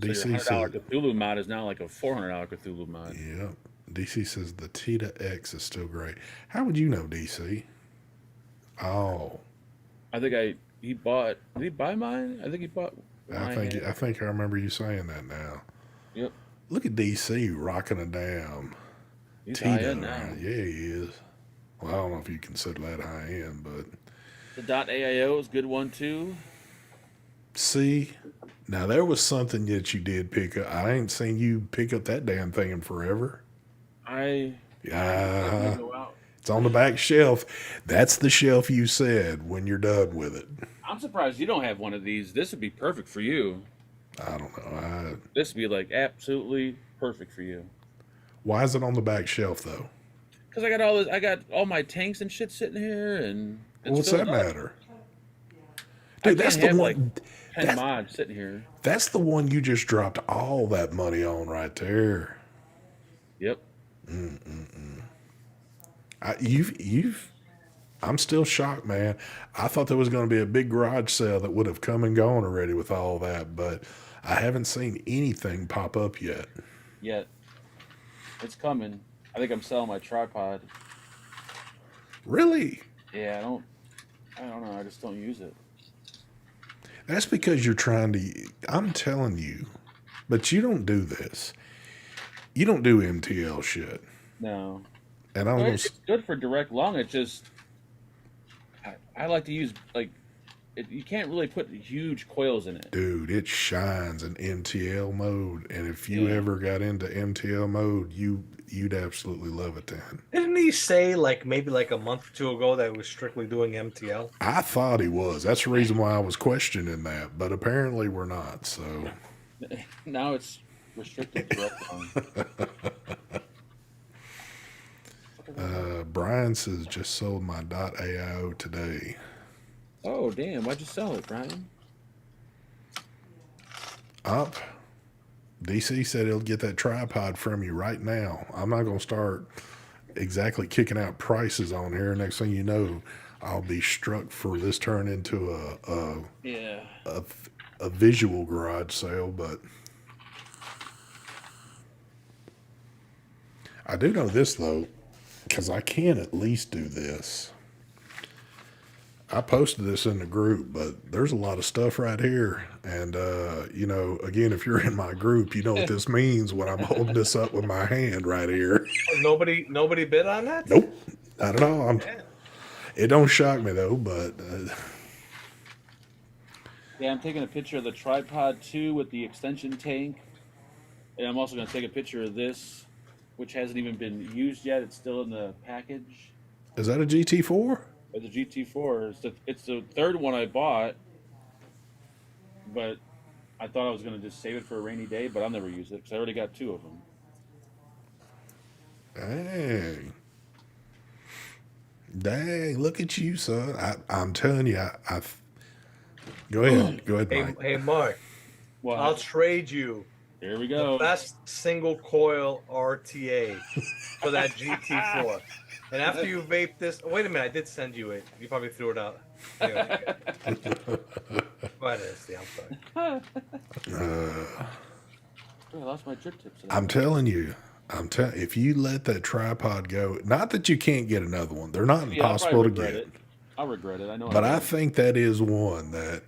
So your DC $100 says, Cthulhu mod is now like a $400 Cthulhu mod. yep. DC says the Tita X is still great. How would you know, DC? Oh, I think he bought. Did he buy mine? I think he bought. I think I remember you saying that now. Yep. Look at DC rocking a damn He's high Tita. end now. Right? Yeah, he is. Well, I don't know if you consider that high end, but The .AIO is a good one too. see, now there was something that you did pick up. I ain't seen you pick up that damn thing in forever. I Yeah, go out. it's on the back shelf. That's the shelf you said when you're done with it. I'm surprised you don't have one of these. This would be perfect for you. I don't know. This would be like absolutely perfect for you. Why is it on the back shelf though? Because I got all this. I got all my tanks and shit sitting here, and it's What's that filled up. matter? I Dude, that's can't the have, one. like, 10 mods sitting here. That's the one you just dropped all that money on right there. Yep. I'm still shocked, man. I thought there was going to be a big garage sale that would have come and gone already with all that, but I haven't seen anything pop up yet. Yet. It's coming. I think I'm selling my tripod. Really? Yeah, I don't know. I just don't use it. That's because you're trying to. I'm telling you, but you don't do this. You don't do MTL shit. No. And I'm Well, gonna. it's good for direct long. It just, I like to use like, you can't really put huge coils in it. Dude, it shines in MTL mode, and if you ever got into MTL mode, you'd absolutely love it then. Didn't he say maybe a month or two ago that he was strictly doing MTL? I thought he was. That's the reason why I was questioning that, but apparently we're not. So Now it's restricted direct long. Brian says just sold my .aio today. Oh damn! Why'd you sell it, Brian? Up. DC said he'll get that tripod from you right now. I'm not going to start exactly kicking out prices on here. Next thing you know, I'll be struck for this turn into a visual garage sale. But I do know this though, because I can at least do this. I posted this in the group, but there's a lot of stuff right here. And, again, if you're in my group, you know what this means when I'm holding this up with my hand right here. Nobody bid on that? Nope. I don't know. It don't shock me, though, but... Yeah, I'm taking a picture of the tripod too with the extension tank. And I'm also going to take a picture of this, which hasn't even been used yet. It's still in the package. Is that a GT4? It's a GT4. It's the third one I bought, but I thought I was going to just save it for a rainy day, but I'll never use it because I already got two of them. Dang, look at you, son. I'm telling you, Go ahead, Mike. Hey, Mark. What? I'll trade you Here we go. the best single coil RTA for that GT4. And after you vape this, wait a minute, I did send you it. You probably threw it out. Anyway. Go ahead, Esty, I'm sorry. I lost my drip tips. I'm telling you, if you let that tripod go, not that you can't get another one, they're not impossible to get. I'll regret it. I know. But I think that is one that.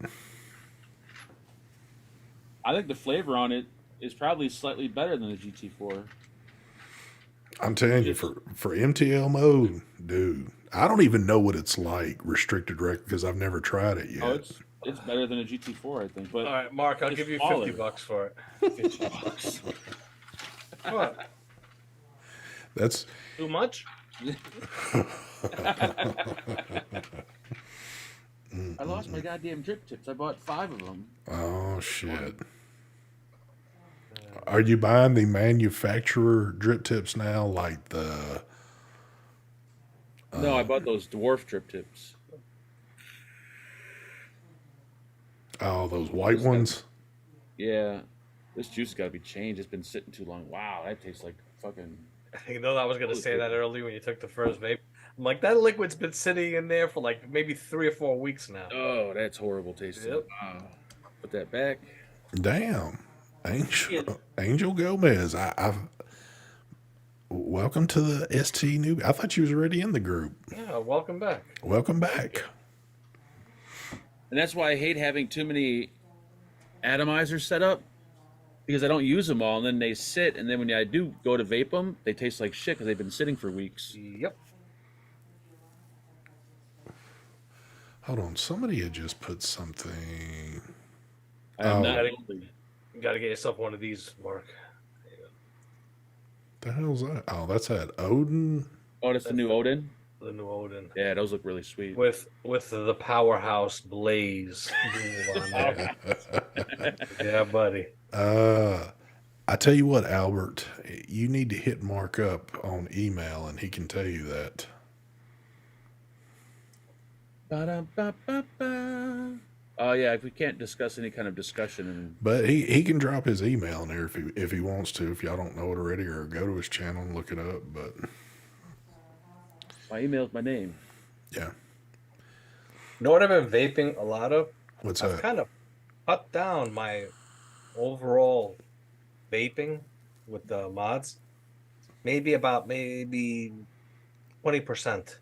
I think the flavor on it is probably slightly better than the GT4. I'm telling you, for MTL mode, dude, I don't even know what it's like restricted rec because I've never tried it yet. Oh, it's better than a GT4, I think. But all right, Mark, I'll give you $50 for it. $50. What? That's too much. I lost my goddamn drip tips. I bought 5 of them. Oh shit. Are you buying the manufacturer drip tips now, like the? No, I bought those dwarf drip tips. Oh, those white This got- ones. Yeah, this juice got to be changed. It's been sitting too long. Wow, that tastes like fucking. You know, I was gonna say that earlier when you took the first vape. I'm like, that liquid's been sitting in there for like maybe 3 or 4 weeks now. Oh, that's horrible tasting. Yep. Wow. Put that back. Damn, Yeah. Angel Gomez. I've welcome to the ST new. I thought you was already in the group. Yeah, welcome back. Welcome back. And that's why I hate having too many atomizers set up because I don't use them all, and then they sit, and then when I do go to vape them, they taste like shit because they've been sitting for weeks. Yep. Hold on, somebody had just put something. I am Oh. not Gotta- lonely. You got to get yourself one of these, Mark. The hell's that? Oh, that's that Odin. Oh, that's the new Odin. The new Odin. Yeah, those look really sweet. With the powerhouse blaze on there. Yeah, buddy. I tell you what, Albert, you need to hit Mark up on email, and he can tell you that. Ba-da-ba-ba-ba. Oh yeah, if we can't discuss any kind of discussion, But he can drop his email in there if he wants to. If y'all don't know it already, or go to his channel and look it up. But my email is my name. yeah, You know what I've been vaping a lot of? what's I've that? kind of cut down my overall vaping with the mods. Maybe 20%.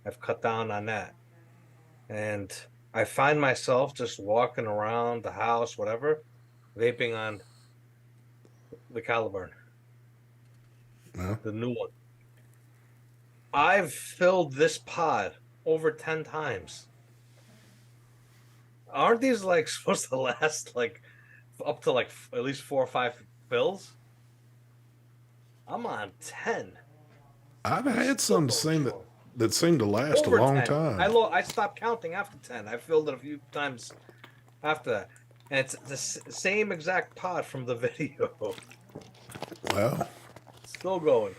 I've cut down on that. And I find myself just walking around the house, whatever, vaping on the Caliburn, No? the new one. I've filled this pod over 10 times. Aren't these like supposed to last like up to like at least 4 or 5 fills? I'm on 10. I've had some that seem to last Over a long 10. time. I stopped counting after 10. I filled it a few times after that. And it's the same exact pod from the video. Well, Still going.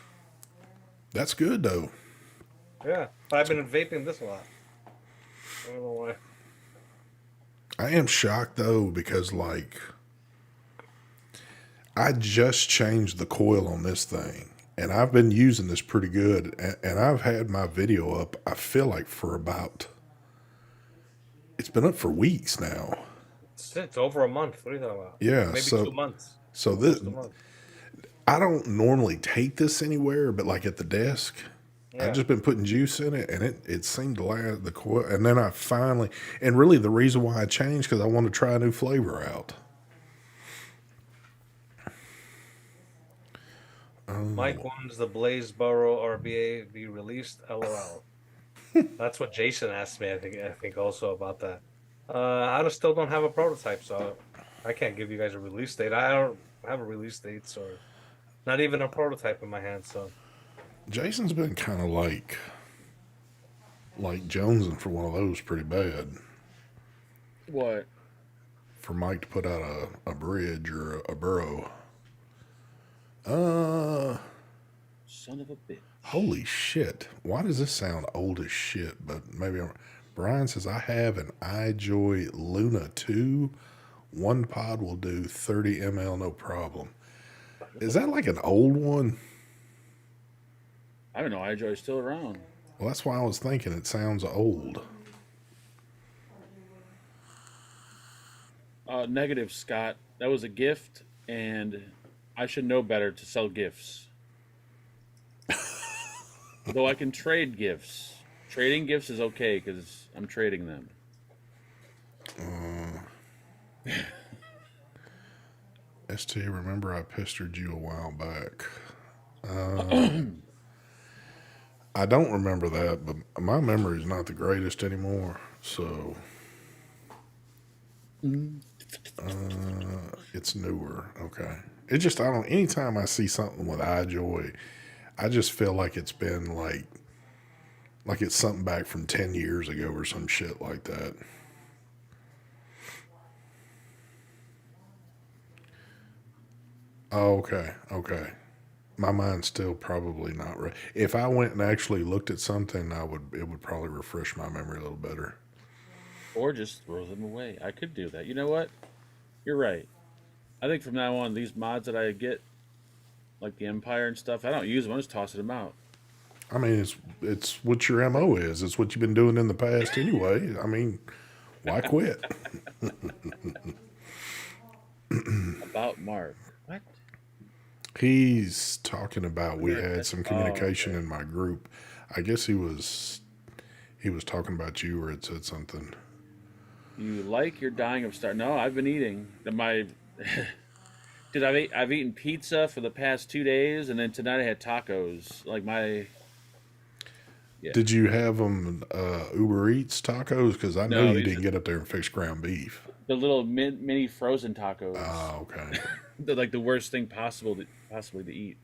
that's good though. Yeah. But I've been vaping this a lot. I don't know why. I am shocked though because like I just changed the coil on this thing, and I've been using this pretty good, and I've had my video up. I feel like it's been up for weeks now. It's over a month. What are you talking about? Yeah, Maybe so 2 months. so this A month. I don't normally take this anywhere, but like at the desk. Yeah. I've just been putting juice in it, and it seemed to last the coil. And then I finally, and really the reason why I changed because I want to try a new flavor out. Mike wants the Blaze Boro RBA be released. LOL. That's what Jason asked me. I think also about that. Still don't have a prototype, so I can't give you guys a release date. I don't have a release date, so not even a prototype in my hand. So Jason's been kind of like jonesing for one of those pretty bad. What? For Mike to put out a bridge or a Boro. Son of a bitch. Holy shit. Why does this sound old as shit? But maybe Brian says, I have an iJoy Luna 2. One pod will do 30 ml, no problem. Is that like an old one? I don't know. iJoy's still around. Well, that's why I was thinking it sounds old. Negative, Scott. That was a gift, and I should know better to sell gifts. Though I can trade gifts. Trading gifts is okay because I'm trading them. ST, remember I pestered you a while back. I don't remember that, but my memory is not the greatest anymore. So it's newer. Okay. It just, anytime I see something with iJoy, I just feel like it's been like it's something back from 10 years ago or some shit like that. Oh, okay. Okay. My mind's still probably not right. If I went and actually looked at something, it would probably refresh my memory a little better. Or just throw them away. I could do that. You know what? You're right. I think from now on, these mods that I get, like the Empire and stuff, I don't use them. I'm just tossing them out. I mean, it's what your MO is. It's what you've been doing in the past anyway. I mean, why quit? About Mark. What? He's talking about we had That's- some oh, communication okay. in my group. I guess he was talking about you, or it said something. You like you're dying of starving. No, I've been eating. My Dude, I've eaten pizza for the past 2 days, and then tonight I had tacos. Like my yeah. Did you have them Uber Eats tacos? Because I know No, you these didn't are get up there and fix ground beef. the little mini frozen tacos. Oh, okay. They're like the worst thing possibly to eat.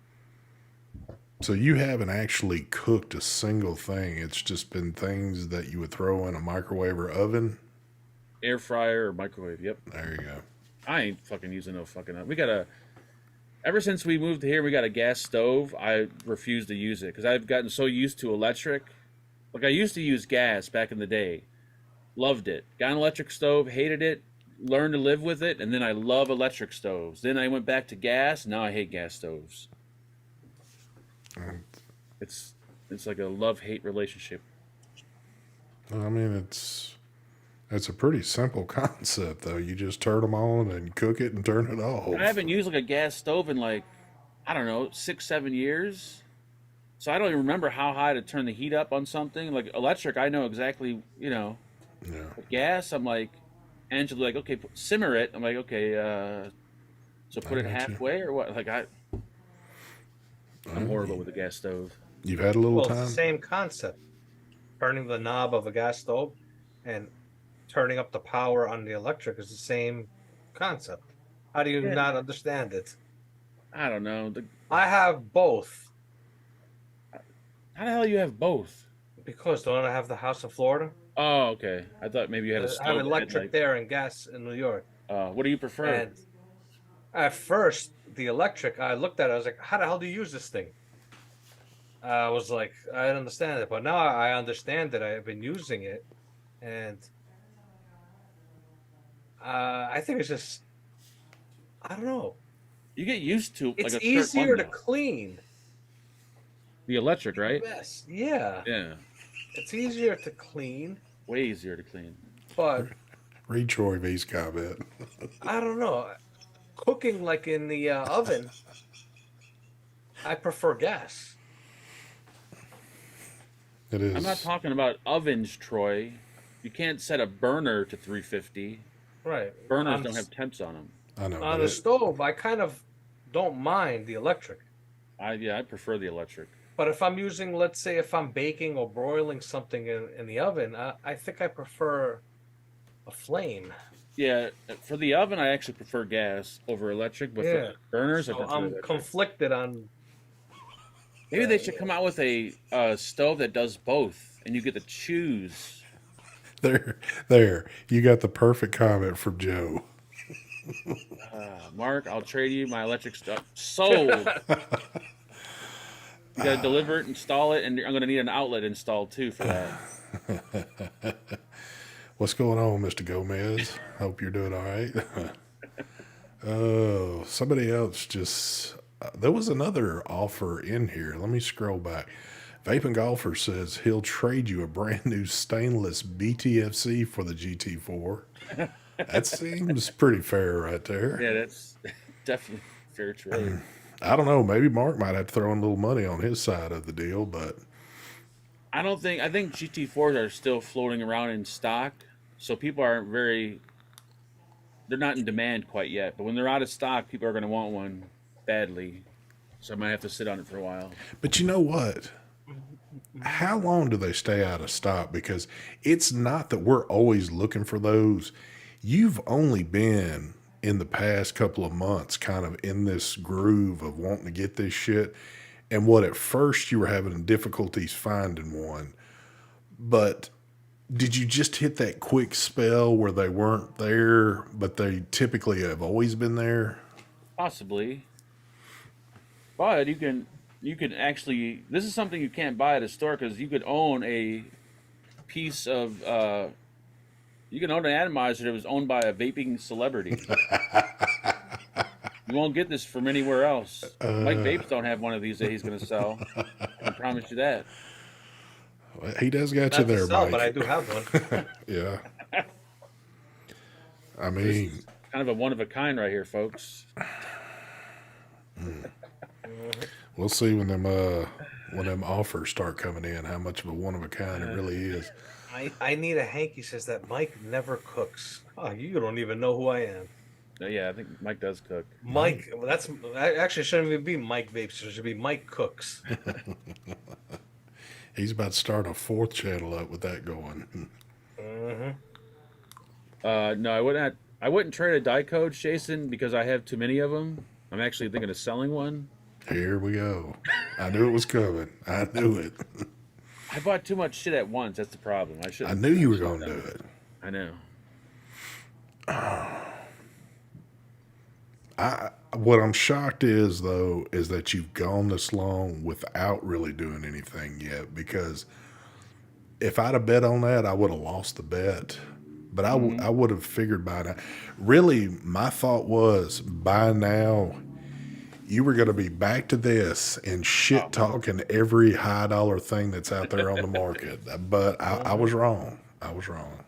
So you haven't actually cooked a single thing. It's just been things that you would throw in a microwave or oven. Air fryer or microwave. Yep. There you go. I ain't fucking using no fucking. We got a. Ever since we moved here, we got a gas stove. I refuse to use it because I've gotten so used to electric. Like I used to use gas back in the day. Loved it. Got an electric stove, hated it, learned to live with it, and then I love electric stoves. Then I went back to gas. Now I hate gas stoves. It's like a love-hate relationship. I mean, it's a pretty simple concept, though. You just turn them on and cook it and turn it off. I haven't used like a gas stove in like, I don't know, 6-7 years. So I don't even remember how high to turn the heat up on something. Like electric, I know exactly, you know. Yeah. But gas, I'm like, Angela's like, okay, simmer it. I'm like, okay, so put it got you. halfway or what? Like I'm horrible with a gas stove. You've had a little Well, it's time. the same concept. Turning the knob of a gas stove and turning up the power on the electric is the same concept. How do you Yeah. not understand it? I don't know. I have both How the hell you have both? because don't I have the house in Florida? Oh, okay. I thought maybe you had a I stove. have that had, electric like, there and gas in New York. what do you prefer? And at first, the electric, I looked at it, I was like, how the hell do you use this thing? I was like, I didn't understand it. But now I understand it. I've been using it. And I think it's just, I don't know. You get used to It's like a easier to though. clean. The electric, right? Yes. Yeah. Yeah, It's easier to clean. way easier to clean. But Read Troy V's comment. I don't know. Cooking like in the oven, I prefer gas. It is. I'm not talking about ovens, Troy. You can't set a burner to 350. Right. Burners On don't s- have temps on them. I know. On but a stove, I kind of don't mind the electric. I prefer the electric. But if I'm using, let's say, if I'm baking or broiling something in the oven, I think I prefer a flame. Yeah, for the oven, I actually prefer gas over electric. But Yeah. for burners, I So prefer I'm electric. conflicted on. Maybe they should come out with a stove that does both, and you get to choose. there. You got the perfect comment from Joe. Mark, I'll trade you my electric stuff. Sold. You gotta deliver it, install it, and I'm gonna need an outlet installed too for that. What's going on, Mr. Gomez? Hope you're doing all right. Oh, somebody else just. There was another offer in here. Let me scroll back. Vape and Golfer says he'll trade you a brand new stainless BTFC for the GT4. That seems pretty fair right there. Yeah, that's definitely fair trade. I don't know. Maybe Mark might have to throw in a little money on his side of the deal, but I think GT4s are still floating around in stock, so people aren't they're not in demand quite yet. But when they're out of stock, people are gonna want one badly. So I might have to sit on it for a while. But you know what? How long do they stay out of stock? Because it's not that we're always looking for those. You've only been in the past couple of months kind of in this groove of wanting to get this shit. And what at first you were having difficulties finding one. But did you just hit that quick spell where they weren't there, but they typically have always been there? Possibly. But you can actually, this is something you can't buy at a store because you could own a piece of You can own an atomizer that was owned by a vaping celebrity. You won't get this from anywhere else. Mike Vapes don't have one of these that he's going to sell. I can promise you that. He does got Not you to there, sell, Mike. but I do have one. Yeah. I This mean, is kind of a one of a kind right here, folks. we'll see when them offers start coming in, how much of a one of a kind it really is. I need a hanky says that Mike never cooks. Oh, you don't even know who I am. Yeah, I think Mike does cook. Mike, well, that's actually shouldn't even be Mike Vapes. It should be Mike Cooks. He's about to start a 4th channel up with that going. No, I wouldn't trade a die code, Jason, because I have too many of them. I'm actually thinking of selling one. Here we go. I knew it was coming. I knew it. I bought too much shit at once. That's the problem. I knew you were going to do it. I know. What I'm shocked is, though, is that you've gone this long without really doing anything yet. Because if I'd have bet on that, I would have lost the bet. But I would have figured by now. Really, my thought was by now, you were going to be back to this and shit talking every high dollar thing that's out there on the market. But I was wrong. I was wrong.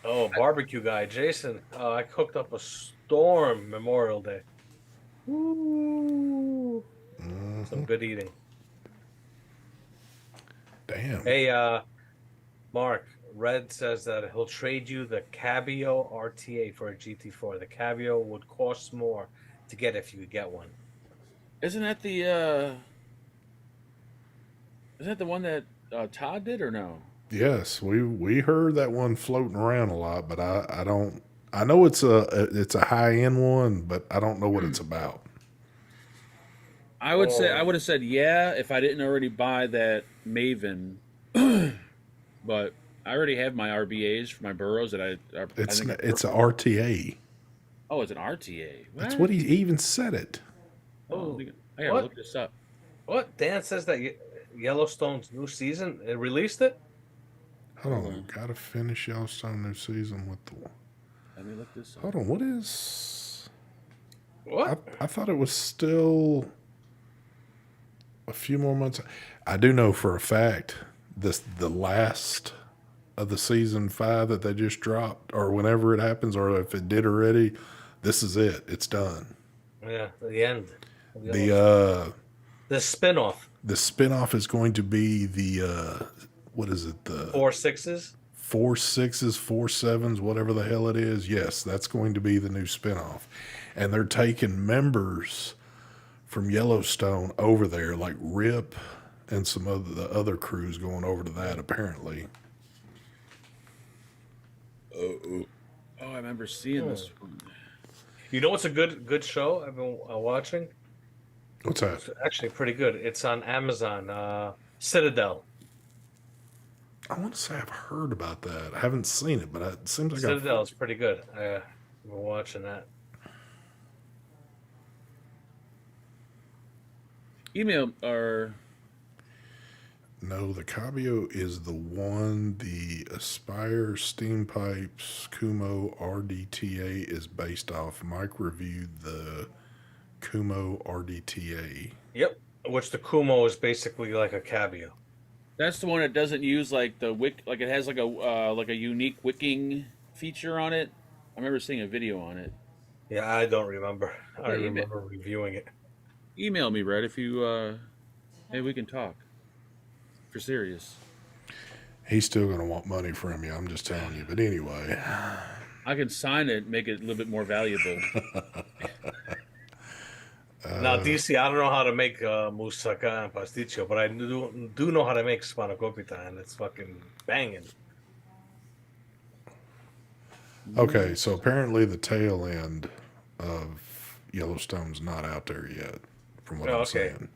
Oh, barbecue guy, Jason. I cooked up a storm Memorial Day. Woo. Some good eating. Damn. Hey, Mark, Red says that he'll trade you the Cabrio RTA for a GT4. The Cabrio would cost more to get if you could get one. Isn't that the one that Todd did or no? Yes, we heard that one floating around a lot, but I don't. I know it's a high end one, but I don't know what it's about. I would have said yeah if I didn't already buy that Maven, but I already have my RBAs for my Boros that It's I think a RTA. Oh, it's an RTA. That's what he even said it. Oh, I gotta look this up. What? Dan says that Yellowstone's new season, it released it? Hold on, gotta finish Yellowstone new season with the. Let me look this up. Hold on, what is? What? I thought it was still a few more months. I do know for a fact the last of the season 5 that they just dropped, or whenever it happens, or if it did already, this is it. It's done. Yeah, the end. The spinoff. The spinoff is going to be the what is it? The 4 6s? 4 6s, 4 7s, whatever the hell it is. Yes, that's going to be the new spinoff. And they're taking members from Yellowstone over there, like Rip and some of the other crews going over to that, apparently. Oh, I remember seeing this one. You know what's a good show I've been watching? What's that? It's actually pretty good. It's on Amazon. Citadel. I want to say I've heard about that. I haven't seen it, but it seems like Citadel is pretty good. I've been watching that. Email or No, the Cabio is the one. The Aspire Steam Pipes Kumo RDTA is based off. Mike reviewed the Kumo RDTA. Yep. Which the Kumo is basically like a Cabio. that's the one that doesn't use like the wick, like it has like a unique wicking feature on it. I remember seeing a video on it. Yeah, I don't remember. I Yeah, remember reviewing it. Email me, Brett, if you hey, we can talk. For serious. He's still going to want money from you. I'm just telling you. But anyway, I can sign it, make it a little bit more valuable. Now, DC, I don't know how to make moussaka and pasticcio, but I do know how to make spanakopita, and it's fucking banging. okay, so apparently the tail end of Yellowstone's not out there yet, from what I'm saying.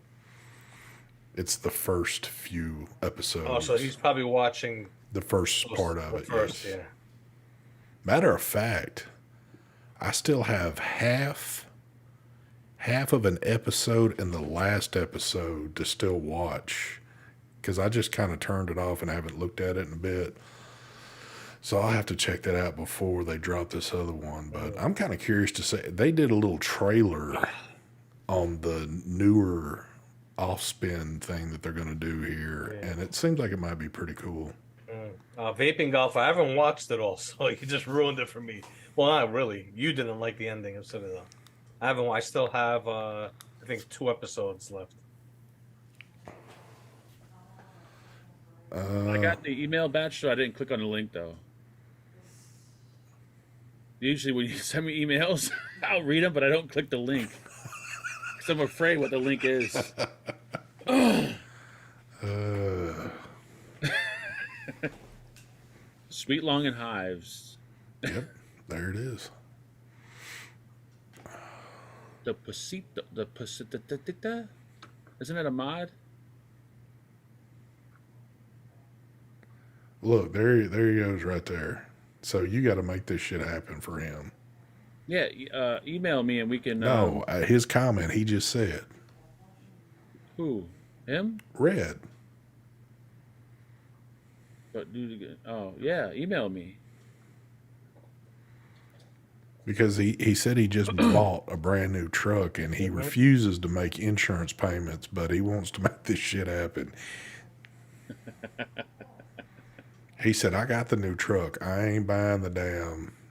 It's the first few episodes. Oh, so he's probably watching the first part of it. First, yes. yeah. Matter of fact, I still have half of an episode in the last episode to still watch, because I just kind of turned it off and haven't looked at it in a bit. So I'll have to check that out before they drop this other one. But I'm kind of curious to say they did a little trailer on the newer off-spin thing that they're going to do here, and it seems like it might be pretty cool. Vaping Golf, I haven't watched it all, so you just ruined it for me. Well, not really. You didn't like the ending of Citadel. I still have, I think, 2 episodes left. I got the email batch, so I didn't click on the link, though. Usually when you send me emails, I'll read them, but I don't click the link. Because I'm afraid what the link is. Sweet Long and Hives. Yep, there it is. The Pasita. Isn't that a mod? Look, there he goes right there. So you got to make this shit happen for him. Yeah, email me and we can... No, his comment, he just said. Who? Him? Red. But dude, oh yeah, email me. Because he said he just bought a brand new truck and he refuses to make insurance payments, but he wants to make this shit happen. He said, I got the new truck. I ain't buying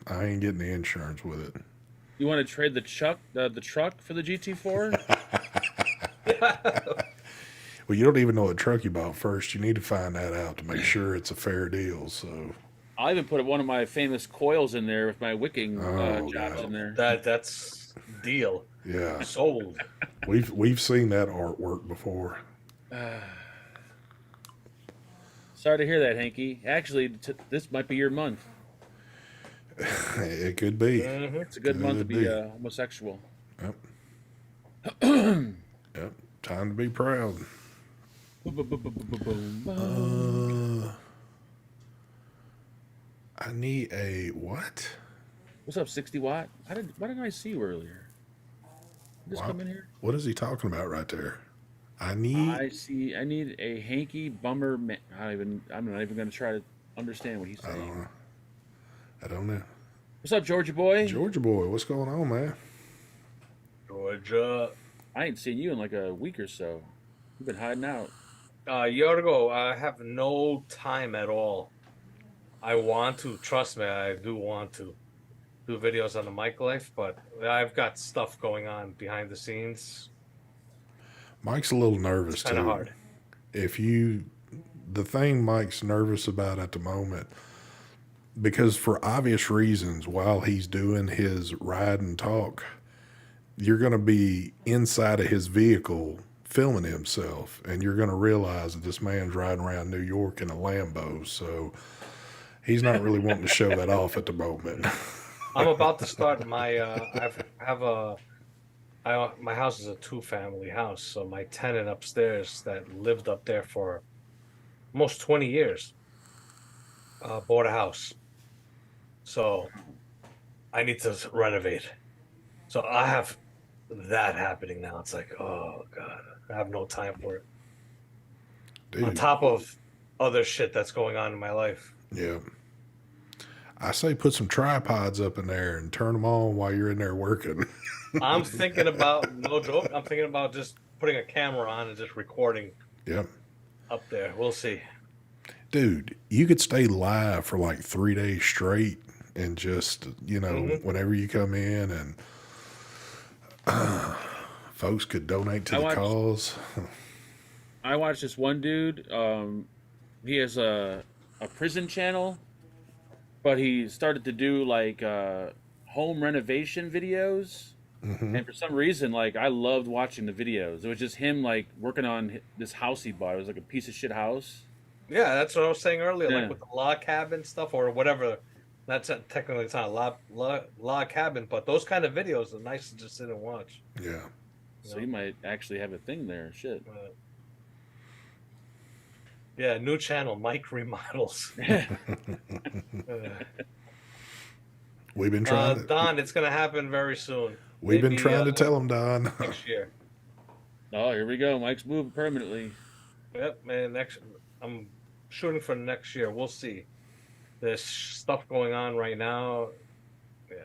I ain't getting the insurance with it. You want to trade the truck for the GT4? Well, you don't even know what truck you bought first. You need to find that out to make sure it's a fair deal. So I'll even put one of my famous coils in there with my wicking jobs in there. That's deal. Yeah, sold. We've seen that artwork before. Sorry to hear that, Hanky. Actually, this might be your month. It could be. It's a good month to be homosexual. Yep. Yep. Time to be proud. I need a what? What's up, 60 watt? Why didn't I see you earlier? Just come in here. What is he talking about right there? I need a hanky bummer. I'm not even going to try to understand what he's saying. I don't know. What's up, Georgia boy? Georgia boy, what's going on, man? Georgia. I ain't seen you in like a week or so. You've been hiding out. A year ago, I have no time at all. I want to, trust me, I do want to do videos on the mic life, but I've got stuff going on behind the scenes. Mike's a little nervous it's kind of hard. The thing Mike's nervous about at the moment, because for obvious reasons, while he's doing his ride and talk, you're going to be inside of his vehicle filming himself, and you're going to realize that this man's riding around New York in a Lambo, so he's not really wanting to show that off at the moment. I'm about to start my my house is a 2-family house, so my tenant upstairs that lived up there for almost 20 years bought a house. So I need to renovate. So I have that happening now. It's like, oh God, I have no time for it. Dude. On top of other shit that's going on in my life. Yeah. I say put some tripods up in there and turn them on while you're in there working. I'm thinking about, no joke, I'm thinking about just putting a camera on and just recording up there. We'll see. Dude, you could stay live for like 3 days straight and just, whenever you come in and folks could donate to the cause. I watched this one dude. He has a prison channel, but he started to do like home renovation videos. And for some reason, like, I loved watching the videos. It was just him like working on this house he bought. It was like a piece of shit house. Yeah, that's what I was saying earlier, like with the log cabin stuff or whatever. That's technically, it's not a log cabin, but those kind of videos are nice to just sit and watch. Yeah. So you might actually have a thing there. Shit. Yeah, new channel, Mike Remodels. We've been trying Don, it's going to happen very soon. We've been trying to tell him, Don. Next year. Oh, here we go. Mike's moving permanently. Yep, man. I'm shooting for next year. We'll see. There's stuff going on right now. Yeah.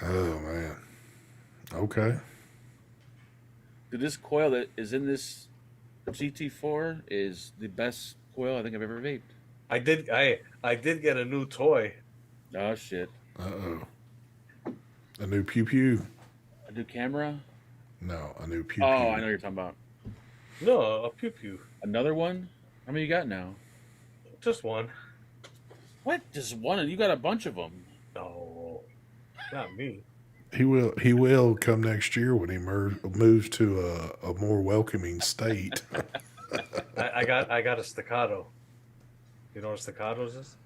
Oh man. Okay. Dude, this coil that is in this GT4 is the best coil I think I've ever vaped. I did get a new toy. Oh shit! Uh oh. A new pew pew. A new camera. No, a new pew Oh, pew. I know what you're talking about. No, a pew pew. Another one? How many you got now? Just one. What? Just one? You got a bunch of them. No, not me. He will. He will come next year when he moves to a more welcoming state. I got a staccato. You know what staccatos is?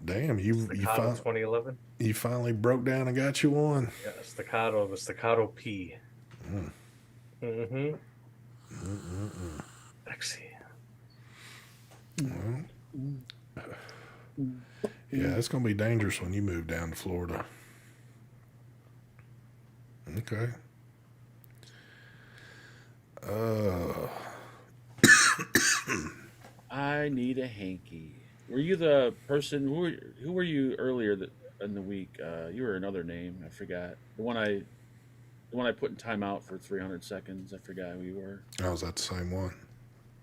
Damn, you Staccato 2011. you finally broke down and got you one. Yeah, staccato. The staccato P. Mm. Mm-hmm. Mm-mm-mm. Sexy. Well, yeah, it's gonna be dangerous when you move down to Florida. Okay. Uh, I need a hanky. Were you the person who were you earlier in the week? You were another name. I forgot the one I put in timeout for 300 seconds. I forgot who you were. oh, is that the same one?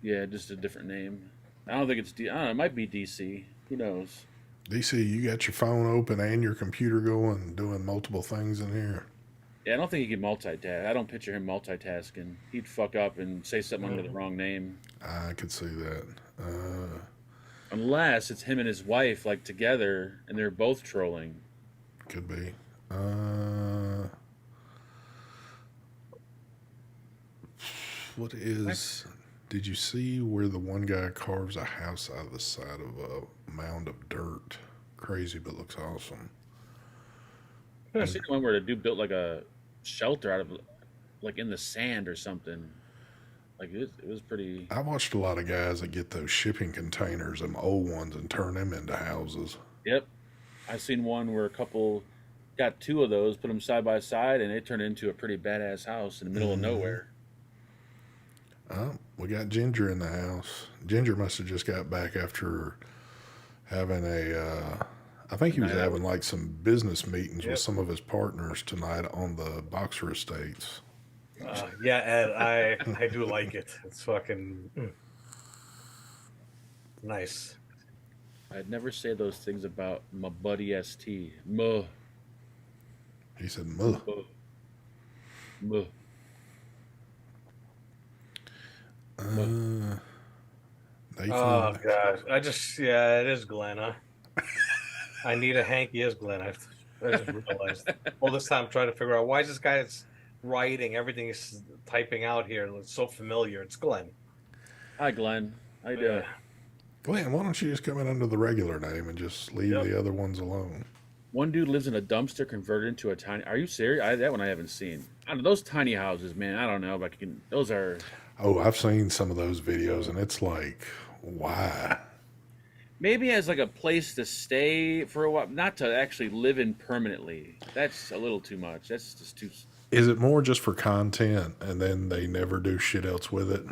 Yeah, just a different name. I don't think it's I don't know. It might be DC. Who knows? DC, you got your phone open and your computer going, doing multiple things in here. Yeah, I don't think he can multitask. I don't picture him multitasking. He'd fuck up and say something under the wrong name. I could see that. Unless it's him and his wife, like, together, and they're both trolling. Could be. What is? Did you see where the one guy carves a house out of the side of a mound of dirt? Crazy, but looks awesome. I seen one where the dude built like a shelter out of, like, in the sand or something. Like, it was pretty. I watched a lot of guys that get those shipping containers, them old ones, and turn them into houses. Yep. I seen one where a couple got two of those, put them side by side, and it turned into a pretty badass house in the middle of nowhere. Oh, we got Ginger in the house. Ginger must have just got back after having I think he was having like some business meetings with some of his partners tonight on the Boxer Estates. Yeah, Ed, I do like it. It's fucking nice. I'd never say those things about my buddy ST. Muh. He said, "Muh." Muh. Nathan, Oh gosh, it is Glenn. Huh? I need a hanky. Is Glenn? I just realized all this time trying to figure out why is this guy that's writing everything he's typing out here. It's so familiar. It's Glenn. Hi, Glenn. How you doing? Glenn, why don't you just come in under the regular name and just leave the other ones alone? One dude lives in a dumpster converted into a tiny. Are you serious? That one I haven't seen. I don't know, those tiny houses, man. I don't know, but those are. Oh, I've seen some of those videos, and it's like, why? Maybe as like a place to stay for a while, not to actually live in permanently. That's a little too much. That's just too. Is it more just for content, and then they never do shit else with it?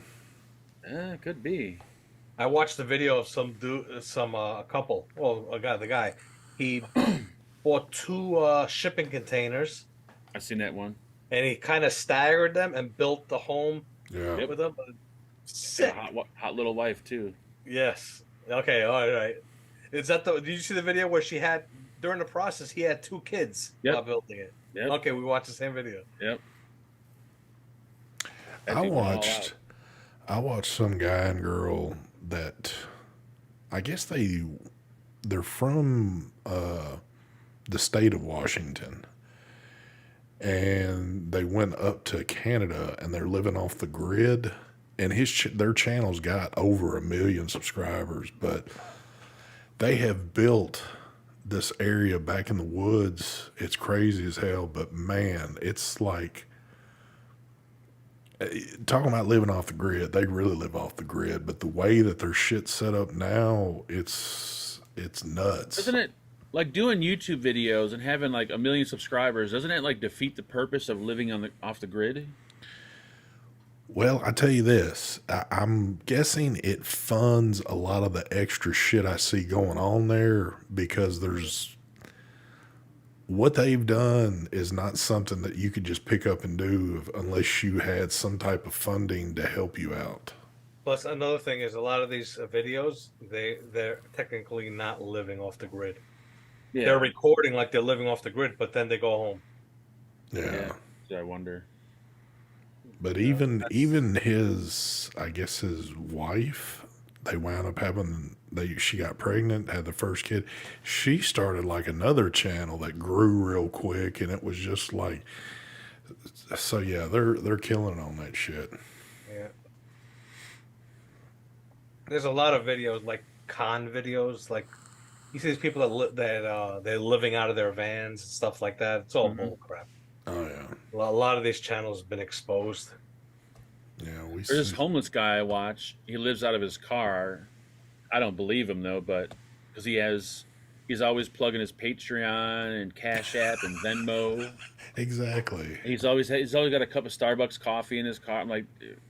It could be. I watched the video of a couple. Well, the guy, he bought two shipping containers. I seen that one. And he kind of staggered them and built the home with them. Sick. Hot little wife too. Yes. Okay. All right. Is that Did you see the video where she had during the process he had two kids while building it? Yep. Okay, we watched the same video. Yep. I watched some guy and girl that I guess they're from the state of Washington, and they went up to Canada and they're living off the grid, and their channel's got over 1 million subscribers, but they have built this area back in the woods. It's crazy as hell, but man, it's like, talking about living off the grid, they really live off the grid, but the way that their shit's set up now, it's nuts. Isn't it like doing YouTube videos and having like 1 million subscribers? Doesn't it like defeat the purpose of living off the grid? Well, I tell you this, I'm guessing it funds a lot of the extra shit I see going on there because there's what they've done is not something that you could just pick up and do unless you had some type of funding to help you out. Plus, another thing is a lot of these videos they're technically not living off the grid. Yeah. They're recording like they're living off the grid, but then they go home. Yeah. So I wonder. But even his, I guess his wife, they wound up having she got pregnant, had the first kid. She started like another channel that grew real quick, and it was just like, so yeah, they're killing it on that shit. Yeah. There's a lot of videos like con videos, like you see these people they're living out of their vans and stuff like that. It's all bull crap. Oh yeah, A lot of these channels have been exposed. yeah. There's this homeless guy I watch. He lives out of his car. I don't believe him though, but because he's always plugging his Patreon and Cash App and Venmo. Exactly. He's always got a cup of Starbucks coffee in his car. I'm like,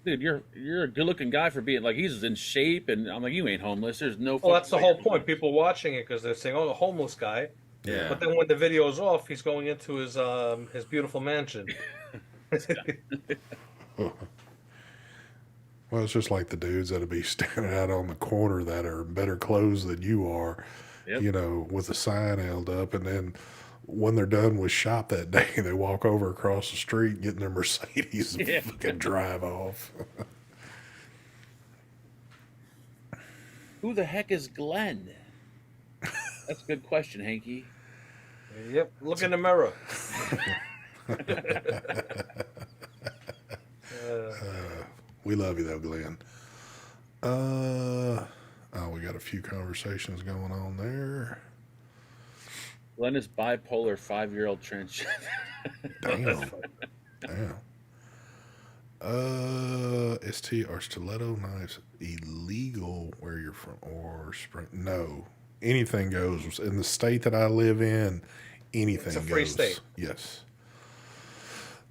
dude, you're a good looking guy for being like he's in shape, and I'm like, you ain't homeless. There's no. Well, that's the whole point. People watching it because they're saying, "Oh, the homeless guy." Yeah. But then when the video's off, he's going into his beautiful mansion. Well, it's just like the dudes that'll be standing out on the corner that are in better clothes than you are, Yep. you know, with a sign held up, and then when they're done with shop that day, they walk over across the street, get in their Mercedes, and Yeah. fucking drive off. Who the heck is Glenn? That's a good question, Hanky. Yep. Look in the mirror. We love you though, Glenn. We got a few conversations going on there. Glenn is bipolar 5-year-old transgender. Damn. Damn. ST are stiletto knives illegal where you're from or spring? No. Anything goes. In the state that I live in, anything It's a free goes. state. Yes.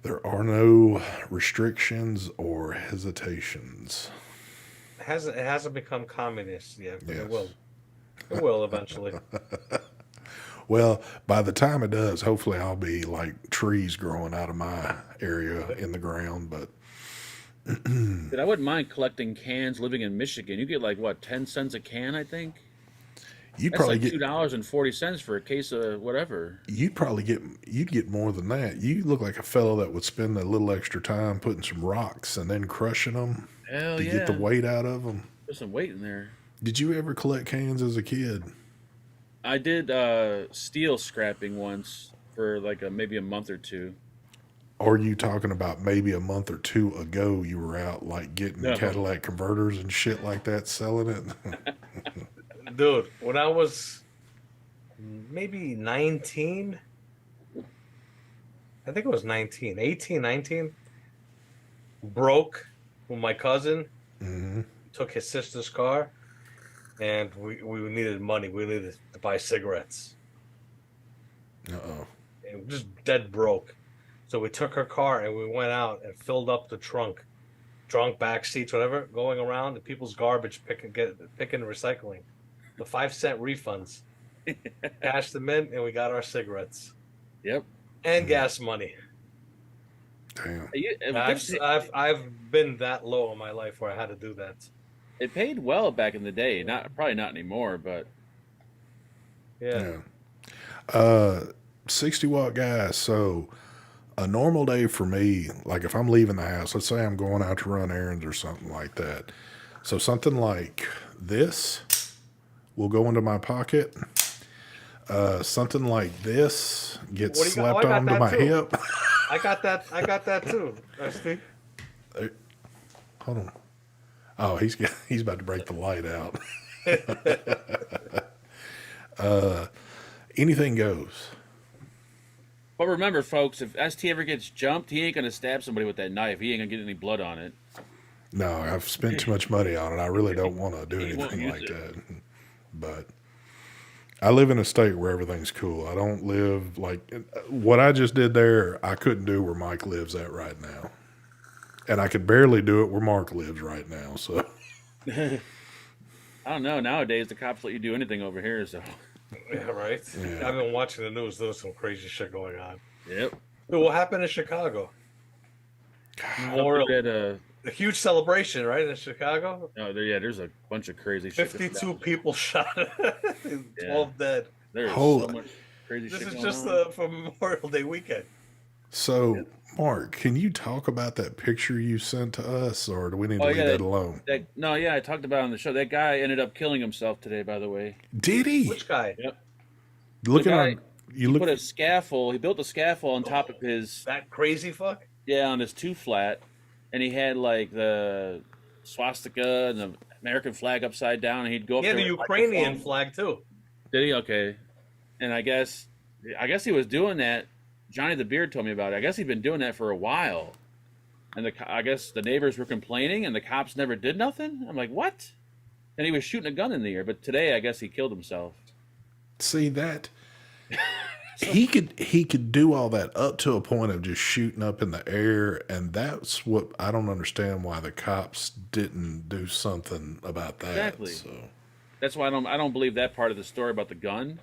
There are no restrictions or hesitations. It hasn't become communist yet, but Yes. it will. It will eventually. Well, by the time it does, hopefully I'll be like trees growing out of my area in the ground. But Dude, I wouldn't mind collecting cans living in Michigan. You get like, what, 10 cents a can, I think? you'd That's probably like get $2.40 for a case of whatever. you'd get more than that. You look like a fellow that would spend a little extra time putting some rocks and then crushing them Hell to yeah. get the weight out of them. There's some weight in there. Did you ever collect cans as a kid? I did steel scrapping once for like maybe a month or two. Or are you talking about maybe a month or two ago you were out like getting No. Cadillac converters and shit like that, selling it? Dude, when I was maybe 19, I think it was 19, 18, 19, broke with my cousin, Hmm. took his sister's car, and we needed money. We needed to buy cigarettes. Uh-oh. And just dead broke. So we took her car and we went out and filled up the trunk back seats, whatever, going around the people's garbage, picking recycling. The 5-cent refunds. Cashed them in and we got our cigarettes. Yep. And gas money. Damn. I've been that low in my life where I had to do that. It paid well back in the day. Probably not anymore, but Yeah. 60-watt gas. So a normal day for me, like if I'm leaving the house, let's say I'm going out to run errands or something like that. So something like this will go into my pocket. Something like this gets What do you got? slapped Oh, I got onto that my too. hip. I got that too. Rusty. Hold on. Oh, he's about to break the light out. Anything goes. But remember, folks, if ST ever gets jumped, he ain't gonna stab somebody with that knife. He ain't gonna get any blood on it. No, I've spent too much money on it. I really don't want to do He won't anything use like it. that. But I live in a state where everything's cool. I don't live like what I just did there. I couldn't do where Mike lives at right now. And I could barely do it where Mark lives right now. So I don't know. Nowadays, the cops let you do anything over here. So, Yeah, right. Yeah. I've been watching the news. There's some crazy shit going on. yep. Dude, what happened in Chicago? Memorial. A huge celebration, right, in Chicago? There's a bunch of crazy shit. 52 people shot. 12 dead. There's Hold- so much crazy This shit is going just on. for Memorial Day weekend. So, Mark, can you talk about that picture you sent to us, or do we need to Oh, leave yeah, that alone? I talked about it on the show. That guy ended up killing himself today, by the way. Did he? Which guy? Yep. Looking The guy- on, you He look. put a scaffold. He built a scaffold on top of his That crazy fuck? on his 2-flat, and he had like the swastika and the American flag upside down, and he'd go up Yeah, there the with a Ukrainian microphone. flag too. Did he? Okay. And I guess he was doing that. Johnny the Beard told me about it. I guess he'd been doing that for a while, and I guess the neighbors were complaining, and the cops never did nothing. I'm like, what? And he was shooting a gun in the air. But today, I guess he killed himself. See that? He could do all that up to a point of just shooting up in the air, and that's what I don't understand why the cops didn't do something about that. Exactly. So That's why I don't believe that part of the story about the gun,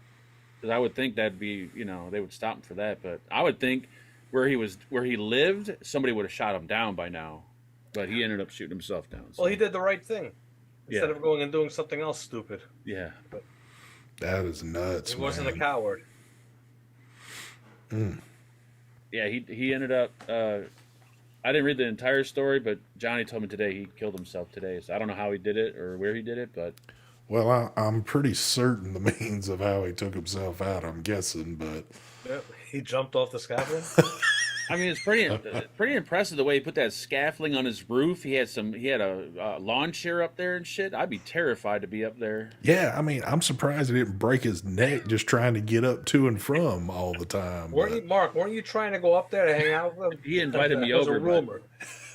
because I would think that'd be they would stop him for that. But I would think where he lived, somebody would have shot him down by now. But he ended up shooting himself down. So. Well, he did the right thing. Instead Yeah. of going and doing something else stupid. Yeah. that is nuts. He wasn't a man. coward. Yeah, he ended up. I didn't read the entire story, but Johnny told me today he killed himself today. So I don't know how he did it or where he did it, but Well, I'm pretty certain the means of how he took himself out. I'm guessing, but Yep. He jumped off the scaffold. I mean it's pretty impressive the way he put that scaffolding on his roof. He had a lawn chair up there and shit. I'd be terrified to be up there. yeah, I mean, I'm surprised he didn't break his neck just trying to get up to and from all the time. Weren't you trying to go up there to hang out with him? He invited me That was over, a but- rumor.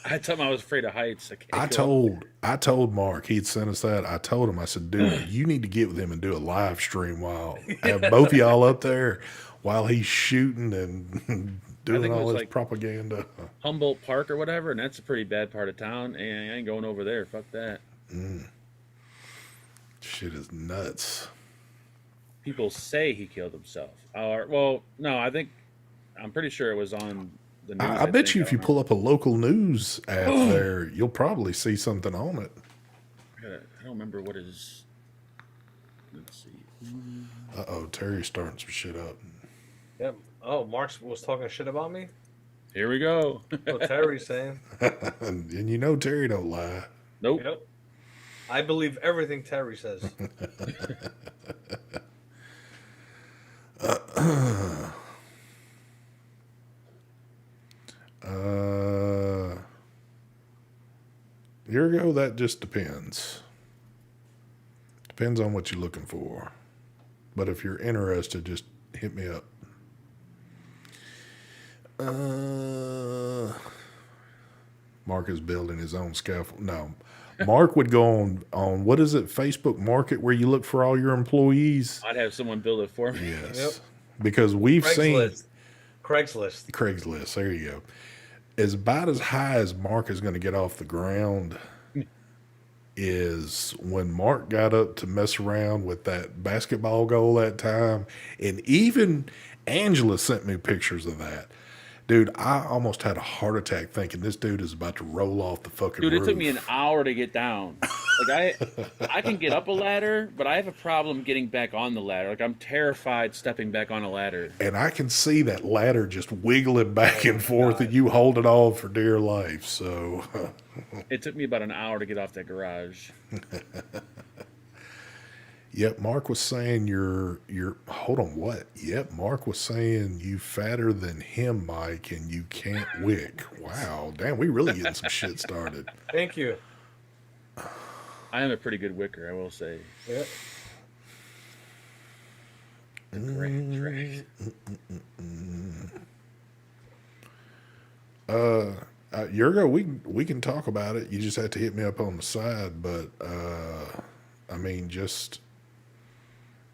I told him I was afraid of heights. I told Mark, he'd sent us that. I told him, I said, dude, you need to get with him and do a live stream while have both of y'all up there while he's shooting and doing think it all was his like- propaganda. Humboldt Park or whatever, and that's a pretty bad part of town. And I ain't going over there. Fuck that. Shit is nuts. People say he killed himself. Well, no, I'm pretty sure it was on the news. I bet think. you if you I don't pull up a local news ad there, you'll probably see something on it. know. I don't remember what his. Let's see. Uh-oh, Terry's starting some shit up. Yep. Oh, Mark was talking shit about me? Here we go. Oh, Terry's saying. And you know Terry don't lie. Nope. Yep. I believe everything Terry says. Here we go, that just depends. Depends on what you're looking for. But if you're interested, just hit me up. Mark is building his own scaffold. No. Mark would go on what is it, Facebook Market, where you look for all your employees? I'd have someone build it for me. Yes. Yep. Because we've seen Craigslist. Craigslist, there you go. Is about as high as Mark is going to get off the ground is when Mark got up to mess around with that basketball goal that time. And even Angela sent me pictures of that. Dude, I almost had a heart attack thinking this dude is about to roll off the fucking Dude, roof. it took me an hour to get down. Like I can get up a ladder, but I have a problem getting back on the ladder. Like I'm terrified stepping back on a ladder. And I can see that ladder just wiggling back and forth and you hold it on for dear life. So It took me about an hour to get off that garage. Yep, Mark was saying you're hold on, what? Yep, Mark was saying you fatter than him, Mike, and you can't wick. Wow, damn, we really getting some shit started. Thank you. I am a pretty good wicker, I will say. Yep. Right. Yurgo, we can talk about it. You just have to hit me up on the side, but I mean, just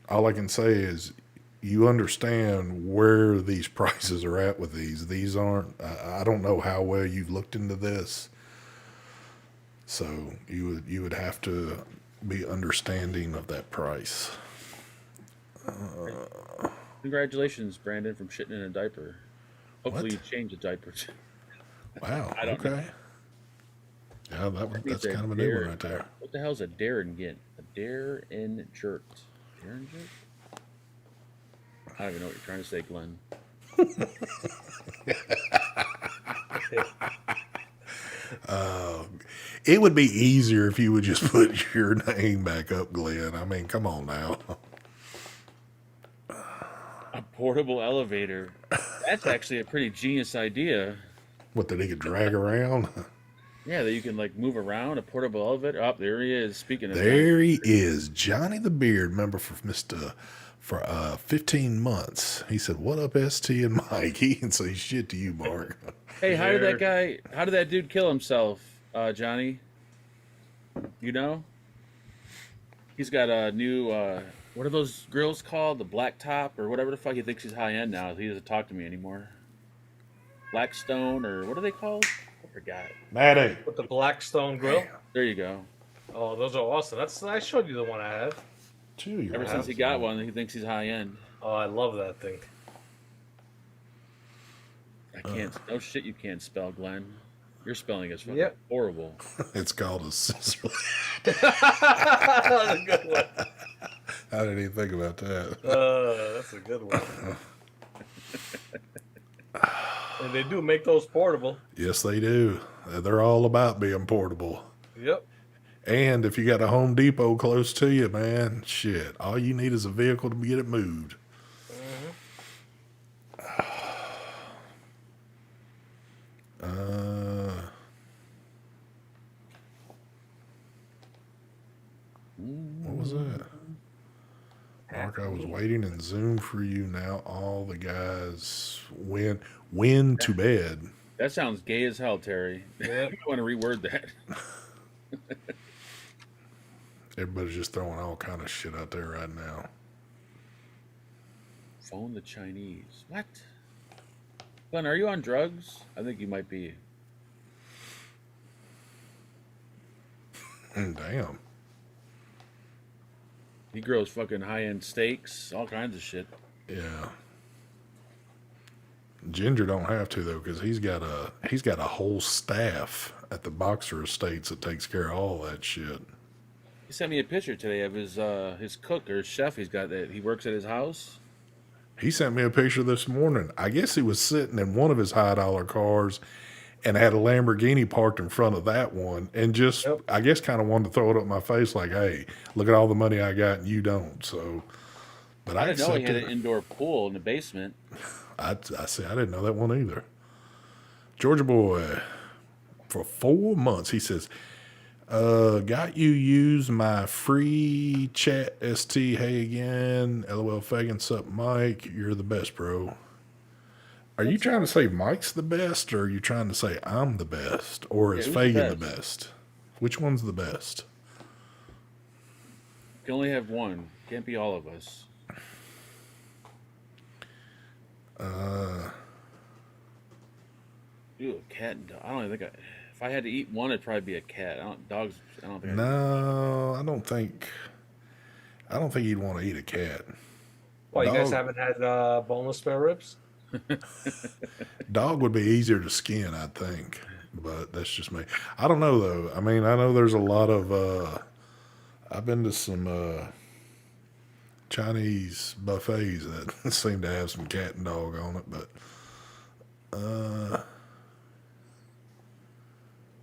all I can say is you understand where these prices are at with these. These aren't. I don't know how well you've looked into this, So you would have to be understanding of that price. Congratulations, Brandon, from shitting in a diaper. Hopefully, What? you change the diapers. Wow. I don't know. Okay. Yeah, That means that's kind of a new one right there. What the hell is a dare and get? A dare and jerk. Dare and jerk? I don't even know what you're trying to say, Glenn. It would be easier if you would just put your name back up, Glenn. I mean, come on now. A portable elevator. That's actually a pretty genius idea. What, that he could drag around? Yeah, that you can like move around a portable elevator. Oh, there he is. Speaking of that. There he is, Johnny the Beard, member for 15 months. He said, "What up, ST and Mike?" He can say shit to you, Mark. Hey, how did that dude kill himself, Johnny? You know? He's got a new, what are those grills called? The black top or whatever the fuck. He thinks he's high end now. He doesn't talk to me anymore. Blackstone or what are they called? I forgot. Maddie. With the Blackstone grill. There you go. Oh, those are awesome. I showed you the one I have. Ever since he got one, he thinks he's high end. Oh, I love that thing. I can't. No shit, you can't spell, Glenn. Your spelling is fucking Yep. horrible. It's called a scissor. That's a good one. I didn't even think about that. That's a good one. And they do make those portable. Yes, they do. They're all about being portable. Yep. And if you got a Home Depot close to you, man, shit, all you need is a vehicle to get it moved. What was that? Mark, I was waiting in Zoom for you. Now all the guys win to bed. That sounds gay as hell, Terry. Yep. You want to reword that? Everybody's just throwing all kind of shit out there right now. Phone the Chinese. What? Glenn, are you on drugs? I think you might be. Damn. He grows fucking high-end steaks, all kinds of shit. Yeah. Ginger don't have to though, because he's got a whole staff at the Boxer Estates that takes care of all that shit. He sent me a picture today of his cook or chef he's got that he works at his house. He sent me a picture this morning. I guess he was sitting in one of his high dollar cars and had a Lamborghini parked in front of that one and just, Yep. I guess, kind of wanted to throw it up my face like, hey, look at all the money I got and you don't. So, but I didn't know he had accepted an indoor pool in the basement. I see. I didn't know that one either. Georgia boy, for 4 months, he says, got you use my free chat ST. Hey again, LOL Fagan, sup Mike, you're the best, bro. Are you trying to say Mike's the best, or are you trying to say I'm the best, or is who's Fagan the the best? Which one's the best? You can only have one. Can't be all of us. Ooh, a cat and dog. I don't even think if I had to eat one, it'd probably be a cat. Dogs. I don't think. No, I don't think you'd want to eat a cat. Well, you guys Dog. haven't had boneless spare ribs? Dog would be easier to skin, I think, but that's just me. I don't know though. I mean, I know there's a lot of. I've been to some Chinese buffets that seem to have some cat and dog on it, but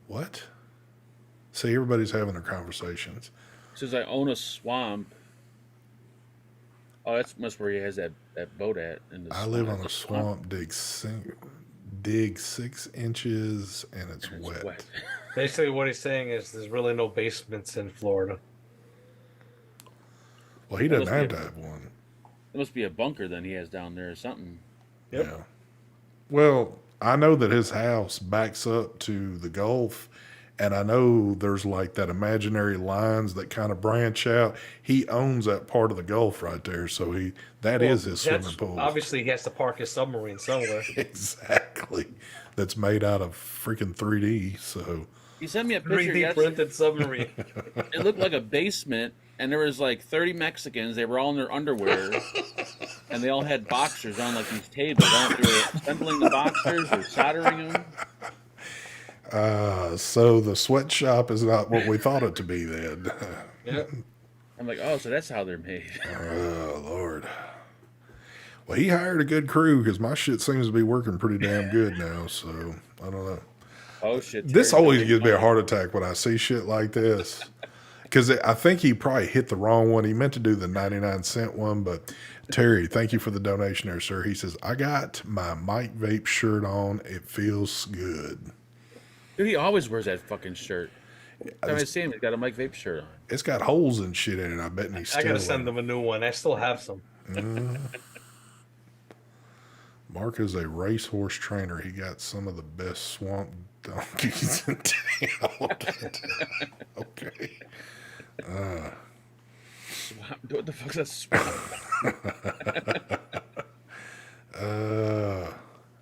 what? See, everybody's having their conversations. Says I own a swamp. Oh, that's must where he has that boat at. In the I live on a swamp, dig 6 inches, and it's wet. Basically, what he's saying is there's really no basements in Florida. Well, he doesn't have to have one. It must be a bunker then he has down there or something. Yep. Yeah. Well, I know that his house backs up to the Gulf, and I know there's like that imaginary lines that kind of branch out. He owns that part of the Gulf right there, so that is his swimming pool. Obviously, he has to park his submarine somewhere. Exactly. That's made out of freaking 3D. So He sent me a picture 3D yesterday. printed submarine. It looked like a basement, and there was like 30 Mexicans. They were all in their underwear, and they all had boxers on like these tables. I don't know if they were assembling the boxers or soldering them. So the sweatshop is not what we thought it to be then. Yep. I'm like, oh, so that's how they're made. Oh, Lord. Well, he hired a good crew because my shit seems to be working pretty damn good now, so I don't know. Oh, shit. This Terry, always don't gives me a mind. heart attack when I see shit like this. Because I think he probably hit the wrong one. He meant to do the 99-cent one, but Terry, thank you for the donation there, sir. He says, I got my Mike Vape shirt on. It feels good. Dude, he always wears that fucking shirt. Every time I see him, he's got a Mike Vape shirt on. It's got holes and shit in it. I bet he's still I gotta send them a new one. I still have some. Mark is a racehorse trainer. He got some of the best swamp donkeys in town. Okay. Swamp. What the fuck's that swamp?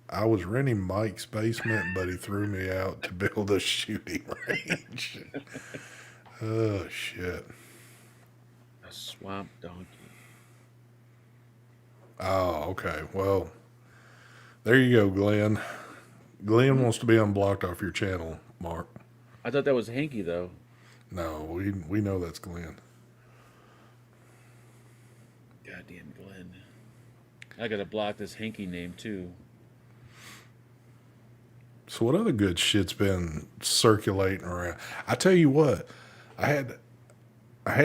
I was renting Mike's basement, but he threw me out to build a shooting range. Oh, shit. A swamp donkey. Oh, okay. Well, there you go, Glenn. Glenn wants to be unblocked off your channel, Mark. I thought that was Hanky, though. No, we know that's Glenn. Goddamn Glenn. I gotta block this Hanky name, too. So what other good shit's been circulating around? I tell you what, I had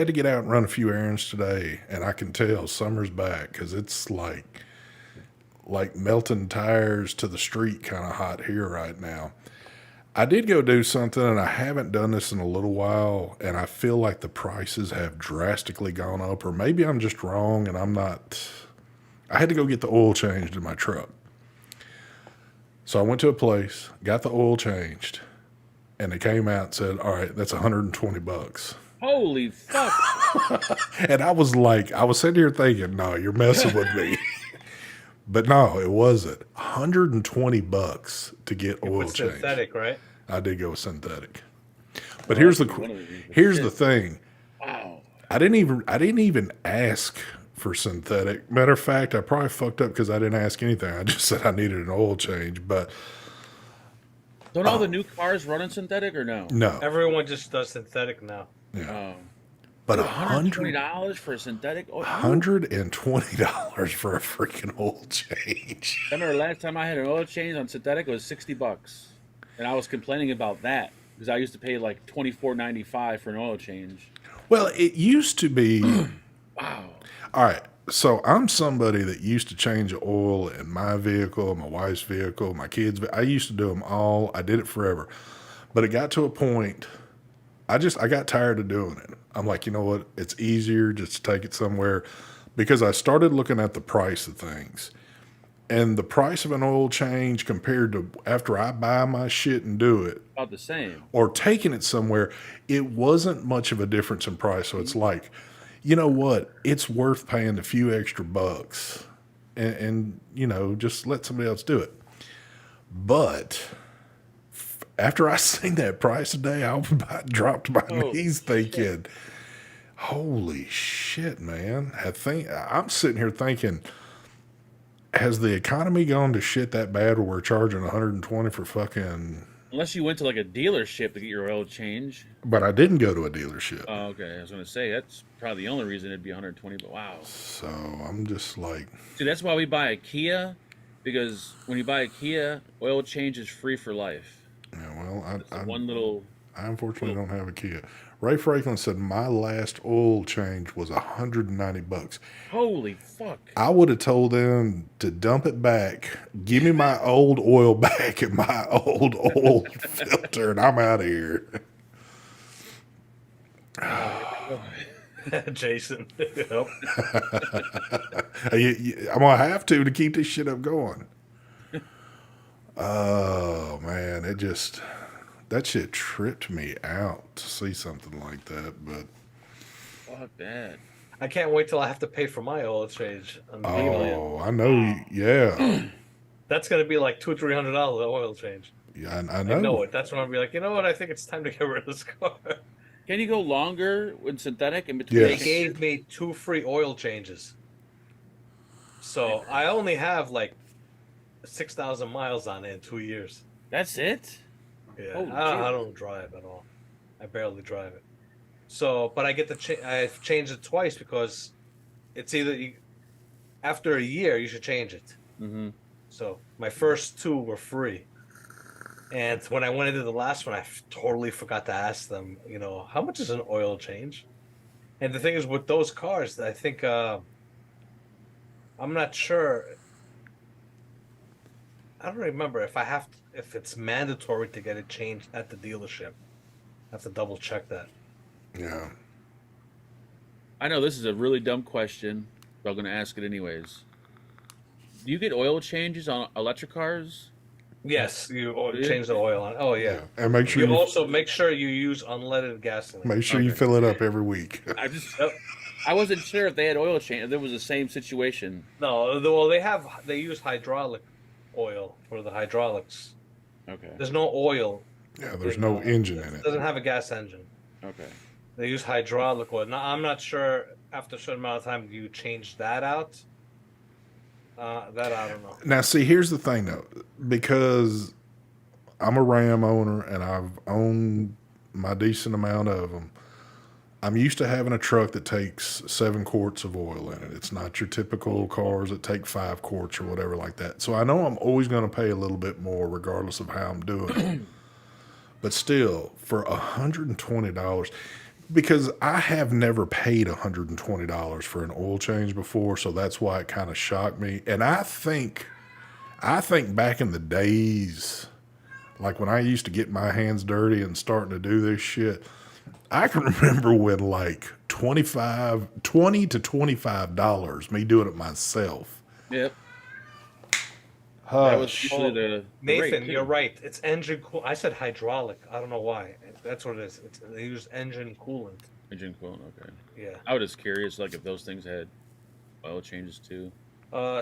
to get out and run a few errands today, and I can tell summer's back because it's like melting tires to the street kind of hot here right now. I did go do something, and I haven't done this in a little while, and I feel like the prices have drastically gone up, or maybe I'm just wrong, and I'm not. I had to go get the oil changed in my truck. So I went to a place, got the oil changed, and they came out and said, all right, that's $120. Holy fuck. And I was sitting here thinking, no, you're messing with me. But no, it wasn't. $120 to get oil It's changed. synthetic, right? I did go with synthetic. But here's the thing. Wow. I didn't even ask for synthetic. Matter of fact, I probably fucked up because I didn't ask anything. I just said I needed an oil change. But Don't all the new cars run in synthetic or no? no, Everyone just does synthetic now. yeah. Oh. But $120 for a synthetic oil? $120 for a freaking oil change. I remember last time I had an oil change on synthetic, it was $60. And I was complaining about that because I used to pay like $24.95 for an oil change. Well, it used to be. Wow. All right. So I'm somebody that used to change the oil in my vehicle, my wife's vehicle, my kids'. I used to do them all. I did it forever. But it got to a point, I got tired of doing it. I'm like, you know what? It's easier just to take it somewhere, because I started looking at the price of things. And the price of an oil change compared to after I buy my shit and do it, About the same. or taking it somewhere, it wasn't much of a difference in price. So it's like, you know what? It's worth paying a few extra bucks and you know, just let somebody else do it. But after I seen that price today, I dropped to my knees thinking, holy shit, man. I'm sitting here thinking, has the economy gone to shit that bad where we're charging $120 for fucking... Unless you went to like a dealership to get your oil change. But I didn't go to a dealership. Oh, okay. I was going to say, that's probably the only reason it'd be $120, but wow. So I'm just like... See, that's why we buy a Kia, because when you buy a Kia, oil change is free for life. Yeah, well, I unfortunately don't have a Kia. Ray Franklin said my last oil change was $190. Holy fuck. I would have told them to dump it back, give me my old oil back and my old oil filter, and I'm out of here. Jason. Yep. I'm going to have to keep this shit up going. Oh, man, that shit tripped me out to see something like that, but... Fuck that. I can't wait till I have to pay for my oil change. Oh, I know, yeah. That's going to be like $200-$300 oil change. Yeah, I I know. know it. That's when I'll be like, you know what? I think it's time to get rid of this car. Can you go longer with synthetic in between? They Yes. gave me 2 free oil changes. So I only have like 6,000 miles on it in 2 years. That's it. Yeah, Holy I shit. don't drive at all. I barely drive it. So, but I get to I've changed it twice because it's either after a year you should change it. Mm-hmm. So my first 2 were free, and when I went into the last one, I totally forgot to ask them. How much is an oil change? And the thing is, with those cars, I think I'm not sure. I don't remember if it's mandatory to get it changed at the dealership. I have to double check that. Yeah. I know this is a really dumb question, but I'm going to ask it anyways. Do you get oil changes on electric cars? Yes, you Yeah. change the oil on. Oh yeah. And make sure You you also make sure you use unleaded gasoline. make sure you Okay. fill it up every week. I wasn't sure if they had oil change. If there was the same situation. No, well they use hydraulic oil for the hydraulics. Okay. There's no oil. Yeah, there's no engine in It it. doesn't have a gas engine. Okay. They use hydraulic oil. Now I'm not sure after a certain amount of time you change that out. That I don't know. Now, see, here's the thing though, because I'm a Ram owner and I've owned my decent amount of them. I'm used to having a truck that takes 7 quarts of oil in it. It's not your typical cars that take 5 quarts or whatever like that. So I know I'm always going to pay a little bit more regardless of how I'm doing it. But still, for $120, because I have never paid $120 for an oil change before, so that's why it kind of shocked me. And I think back in the days, like when I used to get my hands dirty and starting to do this shit, I can remember when like $20 to $25, me doing it myself. Yep. That was Hush. usually the Nathan, rate, too. you're right. It's engine cool. I said hydraulic. I don't know why. That's what it is. They use engine coolant. Engine coolant. Okay. Yeah. I was just curious, like if those things had oil changes too.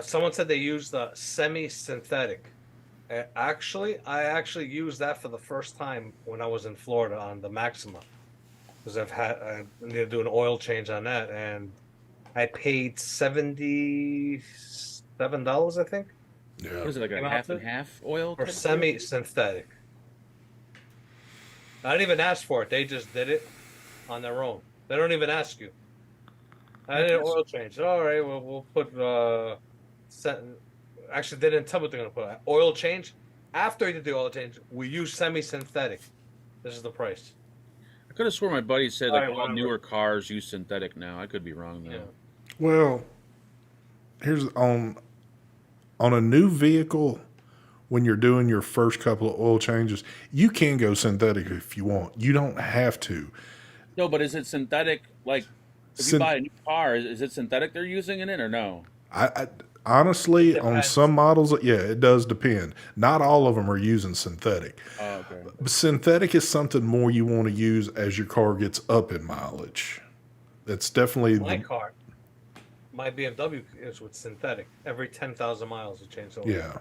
Someone said they use the semi-synthetic. I actually used that for the first time when I was in Florida on the Maxima, because I need to do an oil change on that, and I paid $77, I think, Yeah. What is it, like a Came out half to- and half oil? for type of deal? semi-synthetic. I didn't even ask for it. They just did it on their own. They don't even ask you. I did an oil change. All right, well, we'll put. Actually, they didn't tell me what they're gonna put. Oil change. After you did the oil change, we use semi-synthetic. This is the price. I could have sworn my buddy said like Alright, all whatever. newer cars use synthetic now. I could be wrong though. Yeah. Well, here's on a new vehicle, when you're doing your first couple of oil changes, you can go synthetic if you want. You don't have to. No, but is it synthetic? Like if you Syn- buy a new car, is it synthetic they're using in it or no? I honestly, on Depends. some models, yeah, it does depend. Not all of them are using synthetic. Oh, okay. Synthetic is something more you want to use as your car gets up in mileage. That's definitely My car, my BMW is with synthetic. Every 10,000 miles, it changes oil. yeah.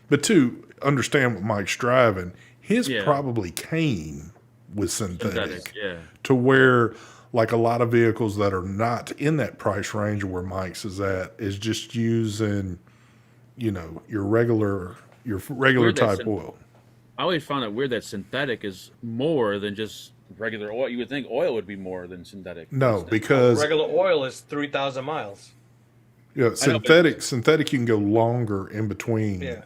But to understand what Mike's driving, his Yeah. probably came with Synthetic, yeah. to where like a lot of vehicles that are not in that price range where Mike's is at is just using, your regular Weird that type syn- oil. I always found it weird that synthetic is more than just regular oil. You would think oil would be more than synthetic. No, because Regular oil is 3,000 miles. synthetic you can go longer in between. Yeah.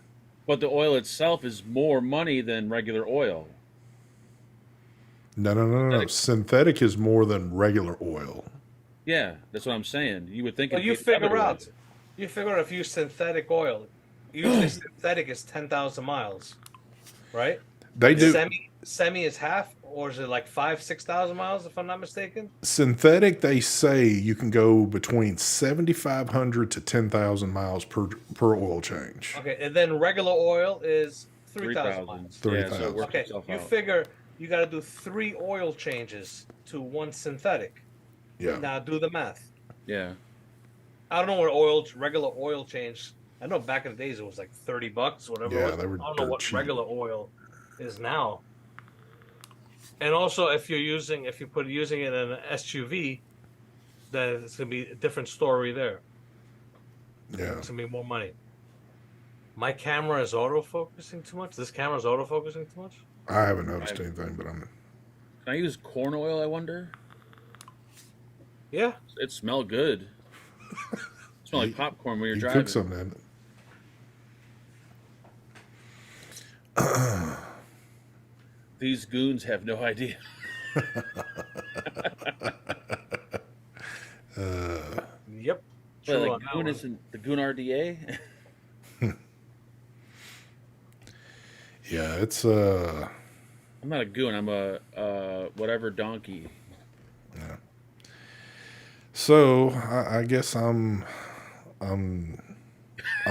But the oil itself is more money than regular oil. No. Synthetic is more than regular oil. Yeah, that's what I'm saying. You would think. Well, it'd you be the other figure way. out. You figure out if you use synthetic oil. Usually, synthetic is 10,000 miles, right? They do Semi is half, or is it like 6,000 miles? If I'm not mistaken. synthetic. They say you can go between 7,500 to 10,000 miles per oil change. Okay, and then regular oil is 3,000 3,000. miles. Yeah, so 3,000. it works Okay, itself you out. figure you got to do 3 oil changes to 1 synthetic. Yeah. Now do the math. Yeah. I don't know what regular oil change I know back in the days it was like $30, whatever. Yeah, it was. they were I don't know dirt what cheap. regular oil is now. And also, if you're using it in an SUV, then it's gonna be a different story there. Yeah. It's gonna be more money. My camera is autofocusing too much. This camera is autofocusing too much. I haven't noticed anything, but I'm. Can I use corn oil, I wonder? Yeah. It smelled good. It smelled like popcorn when you're You driving. cook some then. These goons have no idea. Yep. Well, True the on that goon one. isn't the goon RDA. Yeah, it's I'm not a goon. I'm a whatever donkey. Yeah. So I guess I'm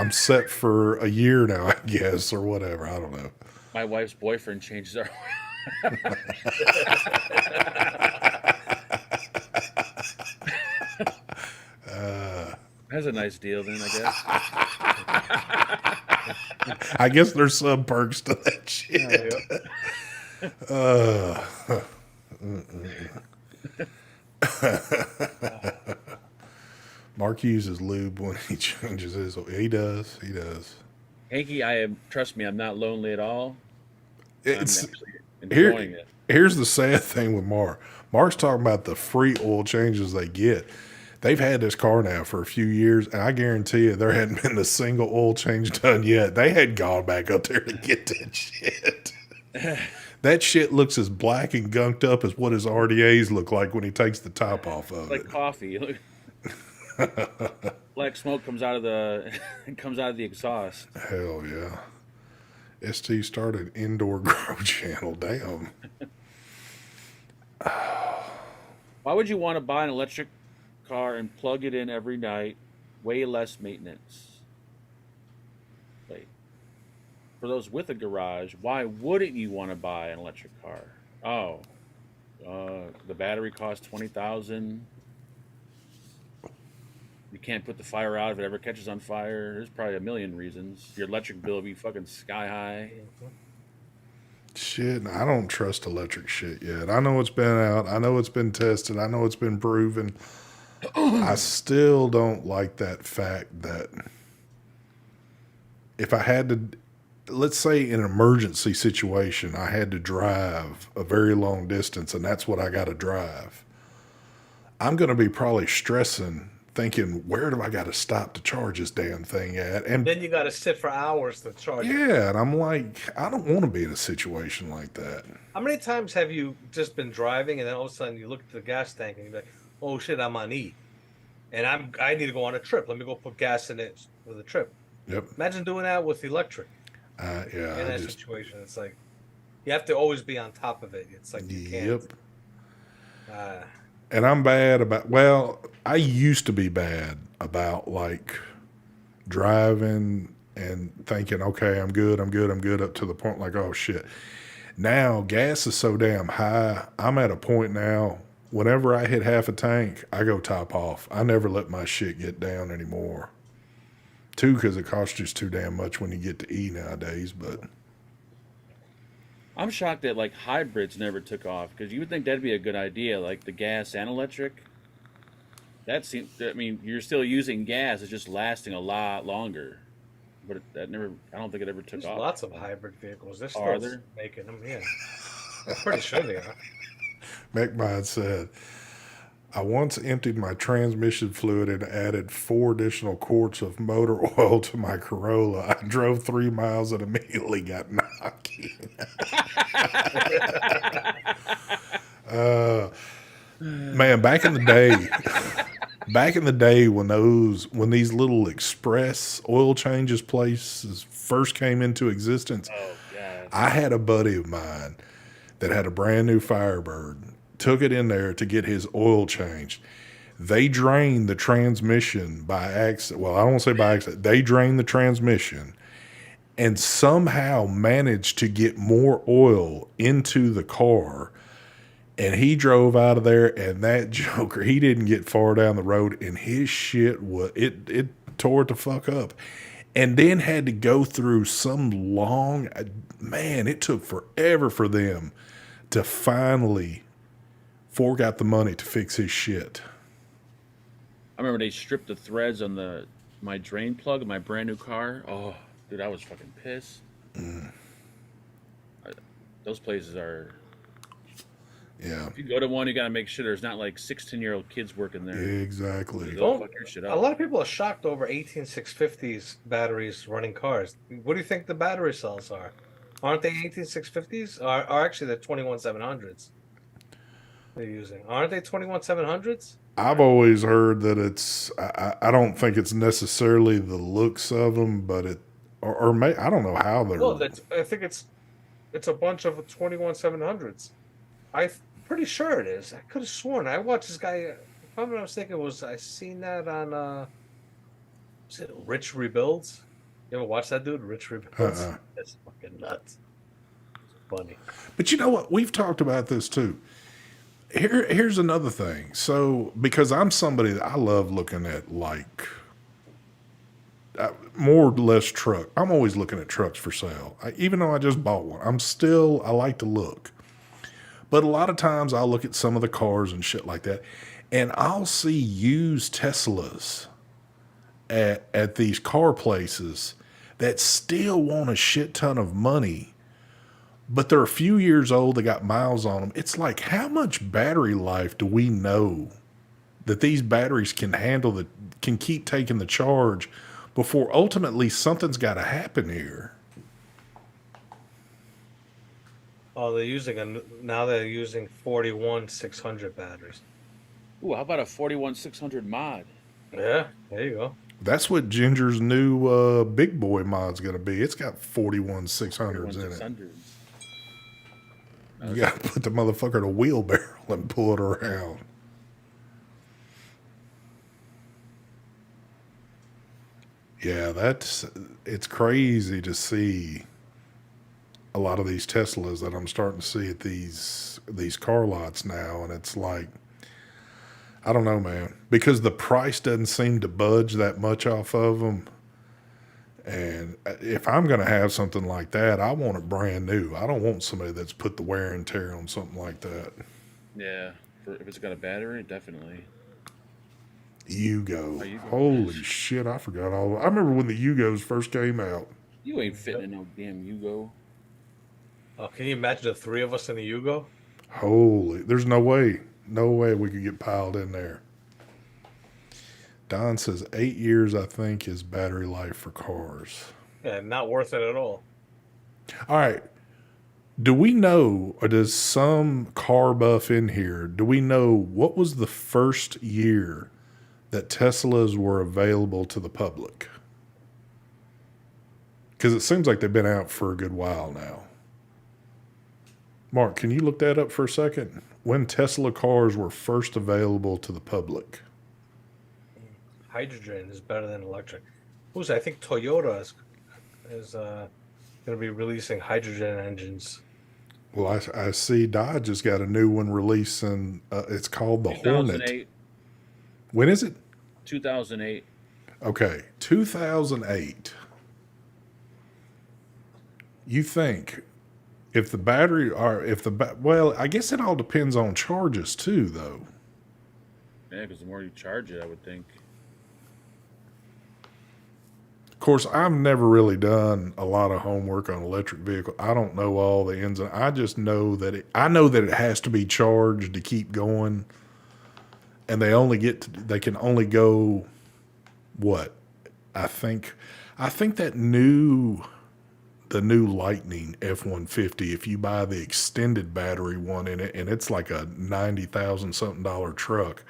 set for a year now, I guess, or whatever. I don't know. My wife's boyfriend changes our. That's a nice deal, then, I guess. I guess there's some perks to that shit. Mark uses lube when he changes his. He does. He does. Hanky, trust me, I'm not lonely at all. It's I'm actually enjoying it. Here's the sad thing with Mark. Mark's talking about the free oil changes they get. They've had this car now for a few years, and I guarantee you there hadn't been a single oil change done yet. They had gone back up there to get that shit. That shit looks as black and gunked up as what his RDAs look like when he takes the top off of Like it. coffee. Black smoke comes out of the exhaust. Hell yeah. ST started indoor grow channel. Damn. Why would you want to buy an electric car and plug it in every night? Way less maintenance. Wait. For those with a garage, why wouldn't you want to buy an electric car? Oh, the battery costs $20,000. You can't put the fire out if it ever catches on fire. There's probably a million reasons. Your electric bill would be fucking sky high. Shit, I don't trust electric shit yet. I know it's been out. I know it's been tested. I know it's been proven. I still don't like that fact that if I had to, let's say in an emergency situation, I had to drive a very long distance and that's what I got to drive. I'm going to be probably stressing, thinking, where do I got to stop to charge this damn thing at? And Then you got to sit for hours to charge it. yeah, and I'm like, I don't want to be in a situation like that. How many times have you just been driving and then all of a sudden you look at the gas tank and you're like, oh shit, I'm on E. And I need to go on a trip. Let me go put gas in it for the trip. Yep. Imagine doing that with electric. Yeah. In that situation, it's like you have to always be on top of it. It's like you can't. Yep. And I'm bad about, well, I used to be bad about like driving and thinking, okay, I'm good up to the point like, oh shit. Now gas is so damn high. I'm at a point now, whenever I hit half a tank, I go top off. I never let my shit get down anymore. Two, because it costs just too damn much when you get to E nowadays, but I'm shocked that like hybrids never took off, because you would think that'd be a good idea, like the gas and electric. That seems, I mean, you're still using gas, it's just lasting a lot longer. But that never, I don't think it ever took There's off. lots of hybrid vehicles. They're Are still there? making them. Yeah, I'm pretty sure they are. McBride said, I once emptied my transmission fluid and added 4 additional quarts of motor oil to my Corolla. I drove 3 miles and immediately got knocking. Man, back in the day when these little express oil changes places first came into existence, Oh, God. I had a buddy of mine that had a brand new Firebird, took it in there to get his oil changed. They drained the transmission by accident. Well, I don't want to say by accident. They drained the transmission and somehow managed to get more oil into the car. And he drove out of there, and that joker, he didn't get far down the road, and his shit was, it tore it the fuck up. and then had to go through some long, man, it took forever for them to finally fork out the money to fix his shit. I remember they stripped the threads on my drain plug in my brand new car. Oh, dude, I was fucking pissed. Those places are. Yeah, If you go to one, you got to make sure there's not like 16-year-old kids working there. exactly. They'll fuck your shit A up. lot of people are shocked over 18650s batteries running cars. What do you think the battery cells are? Aren't they 18650s? Or actually, they're 21700s they're using. Aren't they 21700s? I've always heard that it's. I don't think it's necessarily the looks of them, but it, or may, I don't know how they're. Well, I think it's a bunch of 21700s. I'm pretty sure it is. I could have sworn. I watched this guy. If I'm not mistaken, I seen that on was it Rich Rebuilds? You ever watch that dude, Rich Rebuilds? That's fucking nuts. It's funny. But you know what? We've talked about this too. Here's another thing. So, because I'm somebody that I love looking at, like, more or less truck. I'm always looking at trucks for sale. Even though I just bought one, I like to look. But a lot of times I'll look at some of the cars and shit like that, and I'll see used Teslas at these car places that still want a shit ton of money, but they're a few years old, they got miles on them. It's like, how much battery life do we know that these batteries can handle, can keep taking the charge before ultimately something's got to happen here? Oh, now they're using 41600 batteries. Ooh, how about a 41600 mod? Yeah, there you go. That's what Ginger's new big boy mod's going to be. It's got 41600s in it. 41600s. You got to put the motherfucker in a wheelbarrow and pull it around. Yeah, it's crazy to see a lot of these Teslas that I'm starting to see at these car lots now, and it's like, I don't know, man, because the price doesn't seem to budge that much off of them. And if I'm going to have something like that, I want it brand new. I don't want somebody that's put the wear and tear on something like that. Yeah, if it's got a battery, definitely. Yugo. Yugo. Holy shit, I forgot all. I remember when the Yugos first came out. You ain't fitting in no damn Yugo. Oh, can you imagine the three of us in a Yugo? Holy, there's no way we could get piled in there. Don says 8 years, I think, is battery life for cars. Yeah, not worth it at all. All right. Do we know, or does some car buff in here, do we know what was the first year that Teslas were available to the public? Because it seems like they've been out for a good while now. Mark, can you look that up for a second? When Tesla cars were first available to the public? Hydrogen is better than electric. I think Toyota is going to be releasing hydrogen engines. Well, I see Dodge has got a new one releasing. It's called the Hornet. When is it? 2008. Okay, 2008. You think if the battery well, I guess it all depends on charges too, though. Yeah, because the more you charge it, I would think. Of course, I've never really done a lot of homework on electric vehicle. I don't know all the ins and I just know that it has to be charged to keep going, and they can only go what? I think that the new Lightning F-150, if you buy the extended battery one in it, and it's like a $90,000 something truck,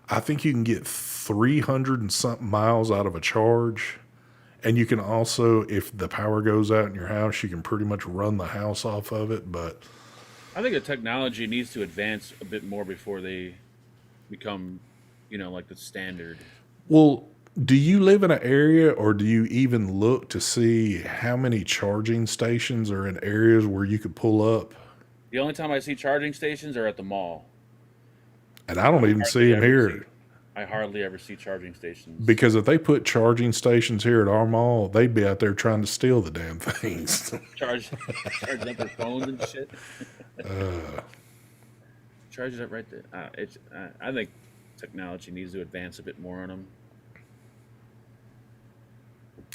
I think you can get 300 and something miles out of a charge. And you can also, if the power goes out in your house, you can pretty much run the house off of it. But I think the technology needs to advance a bit more before they become, like the standard. Well, do you live in an area, or do you even look to see how many charging stations are in areas where you could pull up? The only time I see charging stations are at the mall. And I don't even see them here. I hardly ever see charging stations. Because if they put charging stations here at our mall, they'd be out there trying to steal the damn things. Charging up their phones and shit. Charge it up right there. I think technology needs to advance a bit more on them.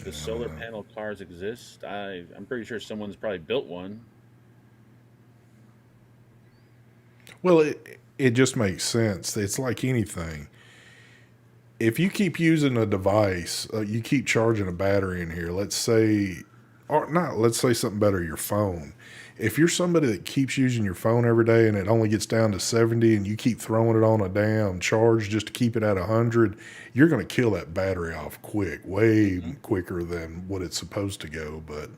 The solar panel cars exist. I'm pretty sure someone's probably built one. Well, it just makes sense. It's like anything. If you keep using a device, you keep charging a battery in here, let's say, or not, let's say something better, your phone. If you're somebody that keeps using your phone every day and it only gets down to 70 and you keep throwing it on a damn charge just to keep it at 100, you're going to kill that battery off quick, way quicker than what it's supposed to go. But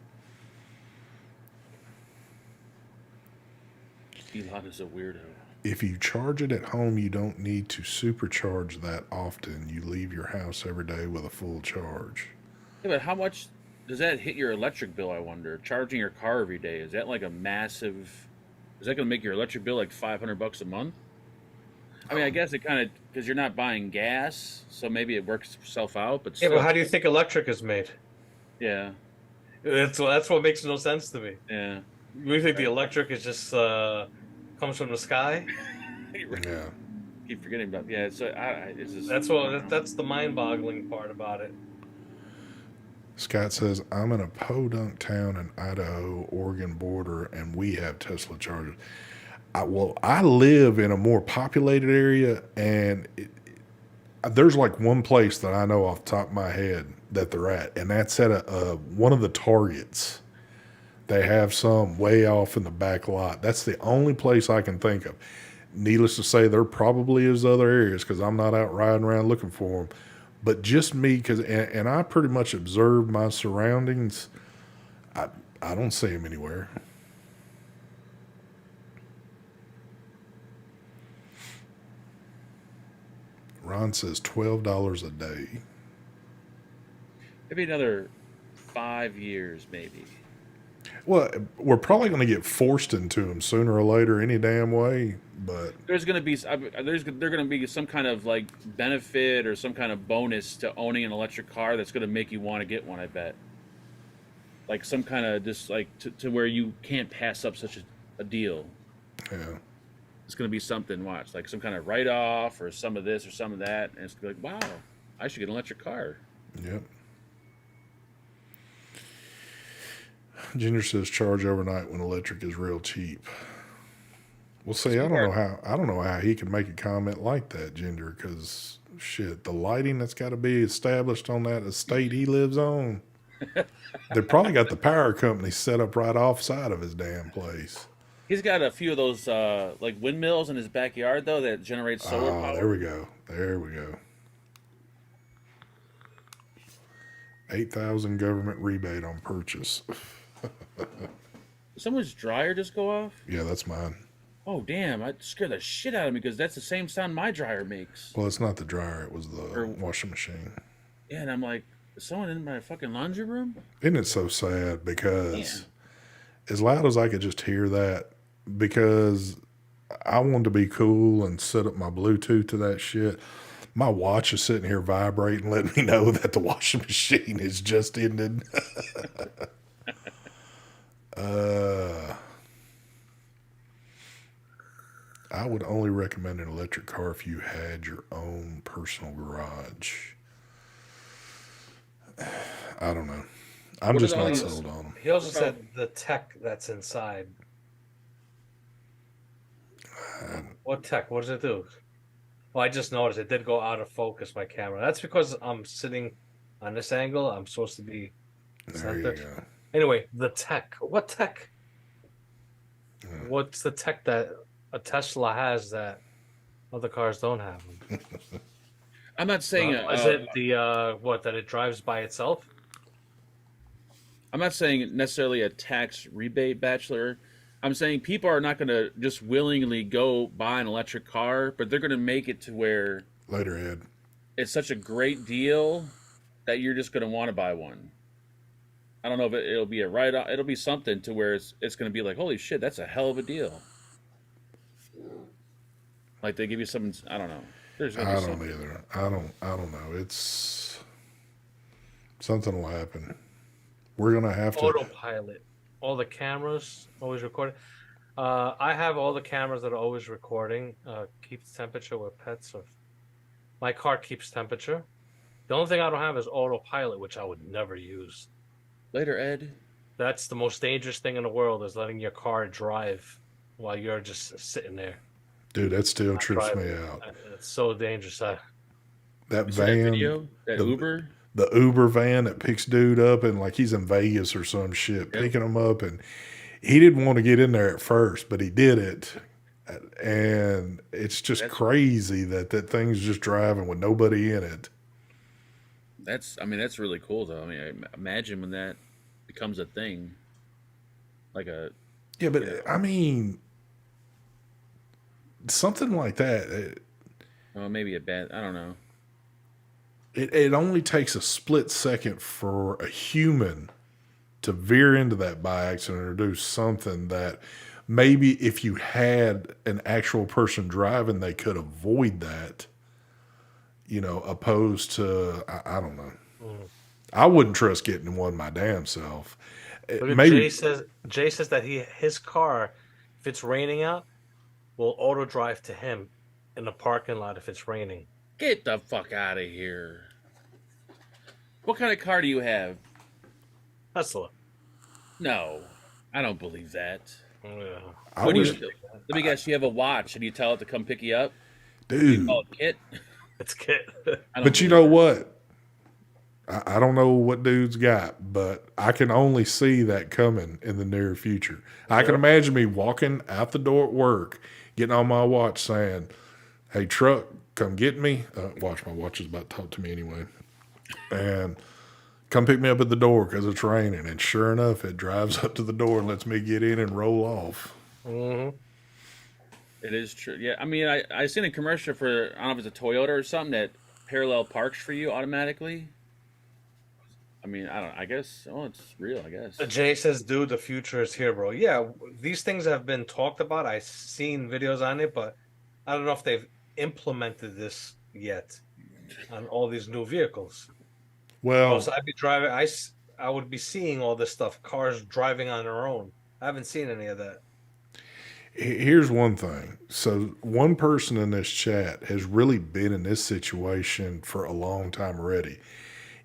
Elon is a weirdo. if you charge it at home, you don't need to supercharge that often. You leave your house every day with a full charge. Yeah, but how much does that hit your electric bill, I wonder? Charging your car every day, is that like a massive... Is that going to make your electric bill like $500 a month? I mean, I guess it kind of... Because you're not buying gas, so maybe it works itself out, but still... Yeah, but how do you think electric is made? Yeah. That's what makes no sense to me. Yeah. We think the electric is just comes from the sky. Yeah. Keep forgetting about... Yeah, so it's just... That's the mind-boggling part about it. Scott says, I'm in a podunk town in Idaho, Oregon border, and we have Tesla chargers. I live in a more populated area, and there's like one place that I know off the top of my head that they're at, and that's at one of the Targets. They have some way off in the back lot. That's the only place I can think of. Needless to say, there probably is other areas because I'm not out riding around looking for them. But just me, and I pretty much observe my surroundings. I don't see them anywhere. Ron says $12 a day. Maybe another 5 years, maybe. Well, we're probably going to get forced into them sooner or later, any damn way. But there's going to be some kind of like benefit or some kind of bonus to owning an electric car that's going to make you want to get one. I bet. Like some kind of just like to where you can't pass up such a deal. Yeah. It's going to be something. Watch, like some kind of write off or some of this or some of that, and it's going to be like, wow, I should get an electric car. Yep. Ginger says charge overnight when electric is real cheap. Well, see, I don't know how he can make a comment like that, Ginger, because shit, the lighting that's got to be established on that estate he lives on. They probably got the power company set up right offside of his damn place. He's got a few of those like windmills in his backyard though that generate solar power. There we go. There we go. 8,000 government rebate on purchase. Did someone's dryer just go off? Yeah, that's mine. Oh, damn. That scared the shit out of me because that's the same sound my dryer makes. Well, it's not the dryer. It was the washing machine. Yeah, and I'm like, is someone in my fucking laundry room? Isn't it so sad? Because as loud as I could just hear that, because I wanted to be cool and set up my Bluetooth to that shit, my watch is sitting here vibrating, letting me know that the washing machine has just ended. I would only recommend an electric car if you had your own personal garage. I don't know. I'm just not sold on them. He also said the tech that's inside. What tech? What does it do? Well, I just noticed it did go out of focus, my camera. That's because I'm sitting on this angle. I'm supposed to be centered. There you go. Anyway, the tech. What tech? What's the tech that a Tesla has that other cars don't have? I'm not saying... is it that it drives by itself? I'm not saying necessarily a tax rebate, Bachelor. I'm saying people are not going to just willingly go buy an electric car, but they're going to make it to where... Later, Ed. It's such a great deal that you're just going to want to buy one. I don't know if it'll be a write-off. It'll be something to where it's going to be like, holy shit, that's a hell of a deal. Like they give you some, I don't know. There's gonna be I don't something. either. I don't know. It's something will happen. We're gonna have to. Autopilot. All the cameras always recording. I have all the cameras that are always recording. Keeps temperature with pets. Or my car keeps temperature. The only thing I don't have is autopilot, which I would never use. Later, Ed. That's the most dangerous thing in the world is letting your car drive while you're just sitting there. Dude, that still Not trips me driving. out. It's so dangerous. That You see that van, video? That the- Uber? the Uber van that picks dude up and like he's in Vegas or some shit, Yep. picking him up, and he didn't want to get in there at first, but he did it. And it's just crazy that thing's just driving with nobody in it. That's really cool though. I mean, imagine when that becomes a thing. Like a Yeah, but I mean, something like that. maybe a bad. I don't know. It only takes a split second for a human to veer into that by accident or do something that maybe if you had an actual person driving, they could avoid that, opposed to, I don't know. I wouldn't trust getting in one my damn self. Look at Maybe Jay says that his car, if it's raining out, will auto drive to him in the parking lot if it's raining. Get the fuck out of here. What kind of car do you have? Tesla. No, I don't believe that. Yeah. I What do wish, you? Let me guess. You have a watch, and you tell it to come pick you up. You dude. call it Kit. It's kid. I don't But you believe know it. what? I don't know what dude's got, but I can only see that coming in the near future. I can imagine me walking out the door at work, getting on my watch saying, "Hey, truck, come get me." Watch, my watch is about to talk to me anyway. And come pick me up at the door because it's raining. And sure enough, it drives up to the door and lets me get in and roll off. Mm-hmm. It is true. Yeah, I mean, I seen a commercial for, I don't know if it's a Toyota or something that parallel parks for you automatically. I mean, I don't. I guess. Oh, it's real. I guess. Jay says, dude, the future is here, bro. Yeah, these things have been talked about. I've seen videos on it, but I don't know if they've implemented this yet on all these new vehicles. Well, So I'd be driving. I would be seeing all this stuff, cars driving on their own. I haven't seen any of that. here's one thing. So one person in this chat has really been in this situation for a long time already.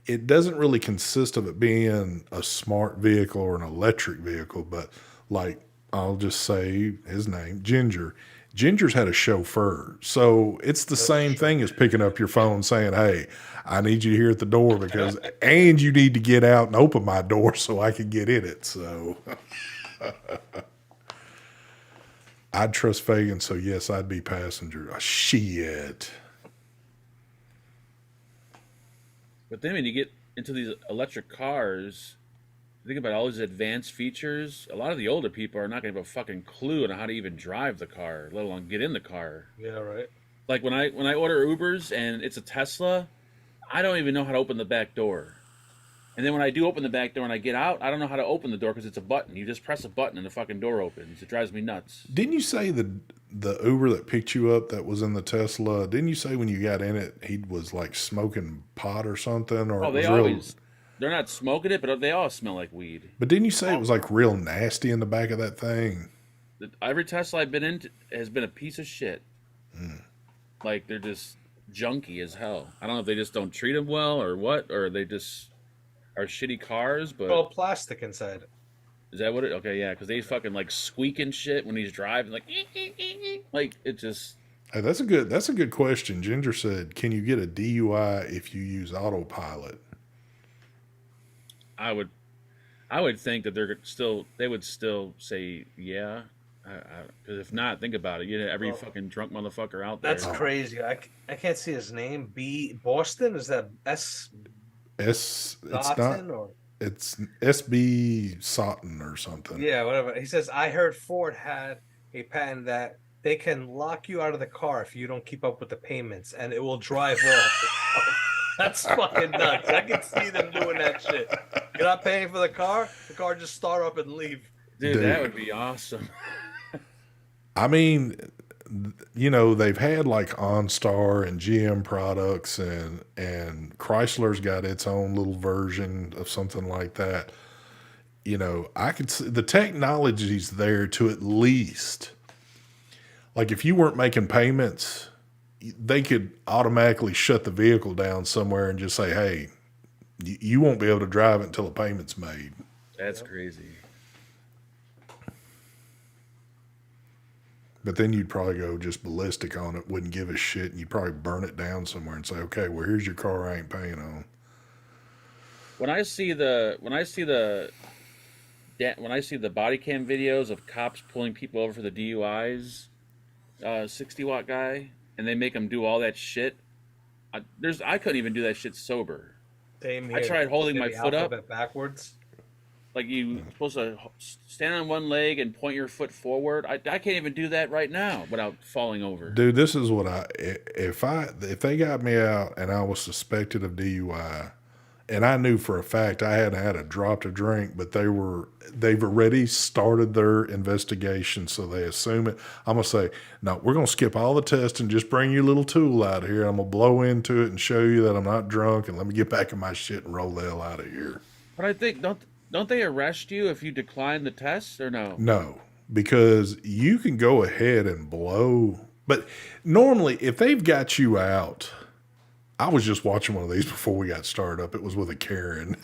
It doesn't really consist of it being a smart vehicle or an electric vehicle, but like I'll just say his name, Ginger. Ginger's had a chauffeur. So it's the same thing as picking up your phone saying, "Hey, I need you here at the door because and you need to get out and open my door so I can get in it." So I'd trust Fagan, so yes, I'd be passenger. Shit. But then when you get into these electric cars, think about all these advanced features. A lot of the older people are not going to have a fucking clue on how to even drive the car, let alone get in the car. Yeah, right. Like when I order Ubers and it's a Tesla, I don't even know how to open the back door. And then when I do open the back door and I get out, I don't know how to open the door because it's a button. You just press a button and the fucking door opens. It drives me nuts. Didn't you say the Uber that picked you up that was in the Tesla? Didn't you say when you got in it he was like smoking pot or something? Or Oh, it they was always, they're not smoking it, but they all smell like weed. But didn't you say it was like real nasty in the back of that thing? Every Tesla I've been in has been a piece of shit. Like they're just junky as hell. I don't know if they just don't treat them well or what, or they just are shitty cars. But All plastic inside. is that what it? Okay, yeah, because they fucking like squeak and shit when he's driving, like it just. Hey, that's a good question. Ginger said, "Can you get a DUI if you use autopilot?" I would think that they would still say yeah. Because if not, think about it. You know, every fucking drunk motherfucker out there. That's crazy. I can't see his name. Boston? Is that S? It's Dotson not. or It's SB Sutton or something. yeah, whatever. He says I heard Ford had a patent that they can lock you out of the car if you don't keep up with the payments, and it will drive off. That's fucking nuts. I can see them doing that shit. You're not paying for the car just start up and leave. Dude, that would be awesome. I mean, you know, they've had like OnStar and GM products, and Chrysler's got its own little version of something like that. You know, I could see the technology's there to at least, like, if you weren't making payments, they could automatically shut the vehicle down somewhere and just say, hey, you won't be able to drive it until a payment's made. That's crazy. But then you'd probably go just ballistic on it, wouldn't give a shit, and you'd probably burn it down somewhere and say, okay, well, here's your car I ain't paying on. When I see the body cam videos of cops pulling people over for the DUIs, 60-watt guy, and they make them do all that shit. I couldn't even do that shit sober. Same I tried holding my foot up backwards. like you supposed to stand on one leg and point your foot forward. I can't even do that right now without falling over. Dude, this is what if they got me out and I was suspected of DUI, and I knew for a fact I hadn't had a drop to drink, but they've already started their investigation, so they assume it. I'm gonna say, no, we're gonna skip all the tests and just bring your little tool out here. I'm gonna blow into it and show you that I'm not drunk, and let me get back in my shit and roll the hell out of here. But I think don't they arrest you if you decline the test or no? No, because you can go ahead and blow, but normally if they've got you out, I was just watching one of these before we got started up. It was with a Karen,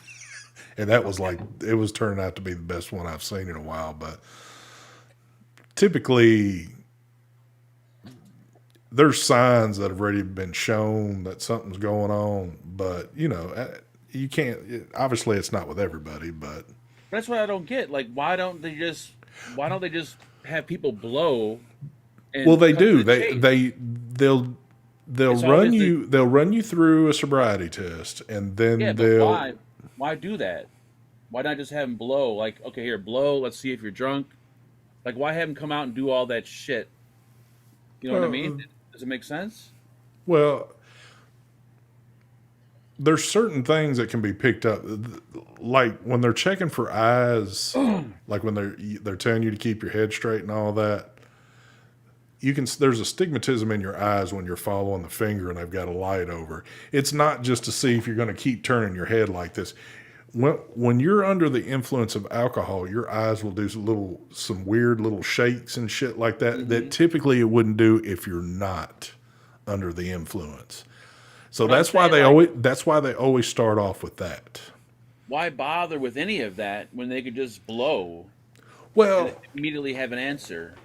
and that was like, it was turning out to be the best one I've seen in a while. But typically, there's signs that have already been shown that something's going on, but you know, you can't. Obviously, it's not with everybody, but That's what I don't get. Like, why don't they just have people blow? And well, they cut to do. the chase? They'll It's run always you. They'll run you through a sobriety test, and then Yeah, but they'll. why do that? Why not just have them blow? Like, okay, here, blow. Let's see if you're drunk. Like, why have them come out and do all that shit? You know what I mean? Does it make sense? Well, there's certain things that can be picked up, like when they're checking for eyes, like when they're telling you to keep your head straight and all that. There's a stigmatism in your eyes when you're following the finger and they've got a light over. It's not just to see if you're going to keep turning your head like this. When you're under the influence of alcohol, your eyes will do some weird little shakes and shit like that, that typically it wouldn't do if you're not under the influence. So But I'm that's why saying, that's why they always start off with that. why bother with any of that when they could just blow Well, and immediately have an answer?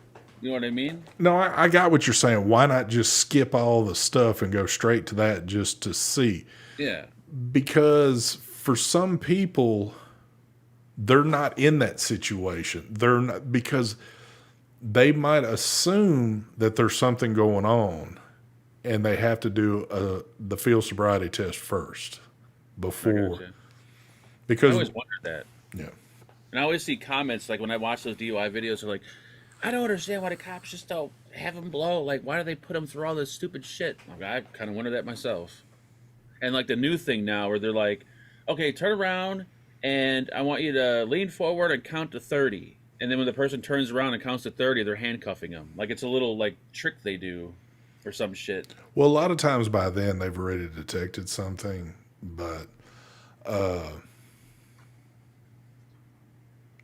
You know what I mean? no, I got what you're saying. Why not just skip all the stuff and go straight to that just to see? Yeah. Because for some people, they're not in that situation. They're not, because they might assume that there's something going on, and they have to do the field sobriety test first I before. gotcha. I Because always wondered that. yeah, And I always see comments like when I watch those DUI videos, they're like, I don't understand why the cops just don't have them blow. Like, why do they put them through all this stupid shit? Like, I kind of wonder that myself. And like the new thing now where they're like, okay, turn around and I want you to lean forward and count to 30. And then when the person turns around and counts to 30, they're handcuffing them. Like it's a little like trick they do or some shit. well, a lot of times by then they've already detected something, but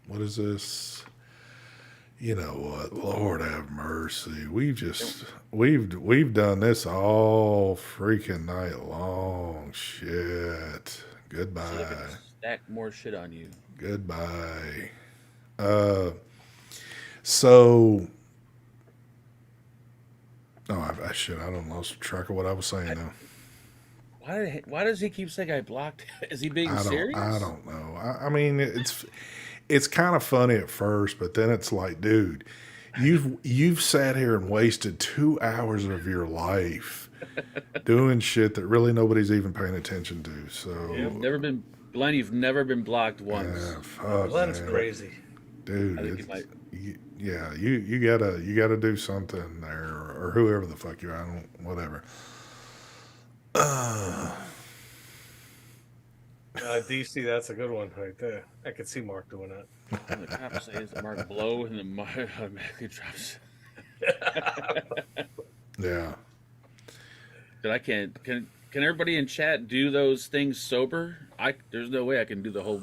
what is this? You know what? Lord have mercy. We've done this all freaking night long. Shit. So they Goodbye. can stack more shit on you. Goodbye. So I don't lost track of what I was saying now. Why does he keep saying I blocked? Is he being serious? I don't know. I mean, it's kind of funny at first, but then it's like, dude, you've sat here and wasted 2 hours of your life doing shit that really nobody's even paying attention to. So Glenn, you've never been blocked once. yeah, fuck, Glenn's man. crazy. Dude. I think he might. Yeah, you gotta do something there, or whoever the fuck you are. I don't, whatever. DC, that's a good one right there. I could see Mark doing that. And the cops say it's Mark blow and the Mark automatically drops. Yeah. But I can't. Can everybody in chat do those things sober? There's no way I can do the whole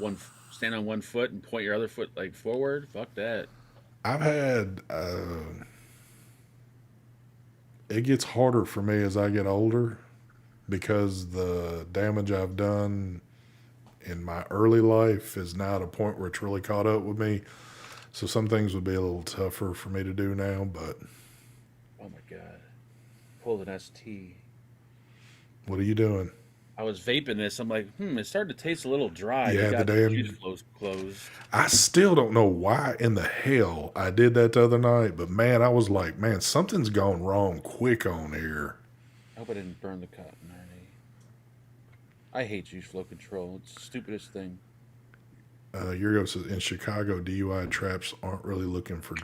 stand on one foot and point your other foot like forward. Fuck that. I've had, it gets harder for me as I get older because the damage I've done in my early life is now at a point where it's really caught up with me. So some things would be a little tougher for me to do now, but. Oh my god. Pulled an ST. What are you doing? I was vaping this. I'm like, it's starting to taste a little dry. Yeah, You got the damn juice flows closed. I still don't know why in the hell I did that the other night, but man, I was like, man, something's gone wrong quick on here. I hope I didn't burn the cotton. I hate juice flow control. It's the stupidest thing. Yurgo says in Chicago, DUI traps aren't really looking for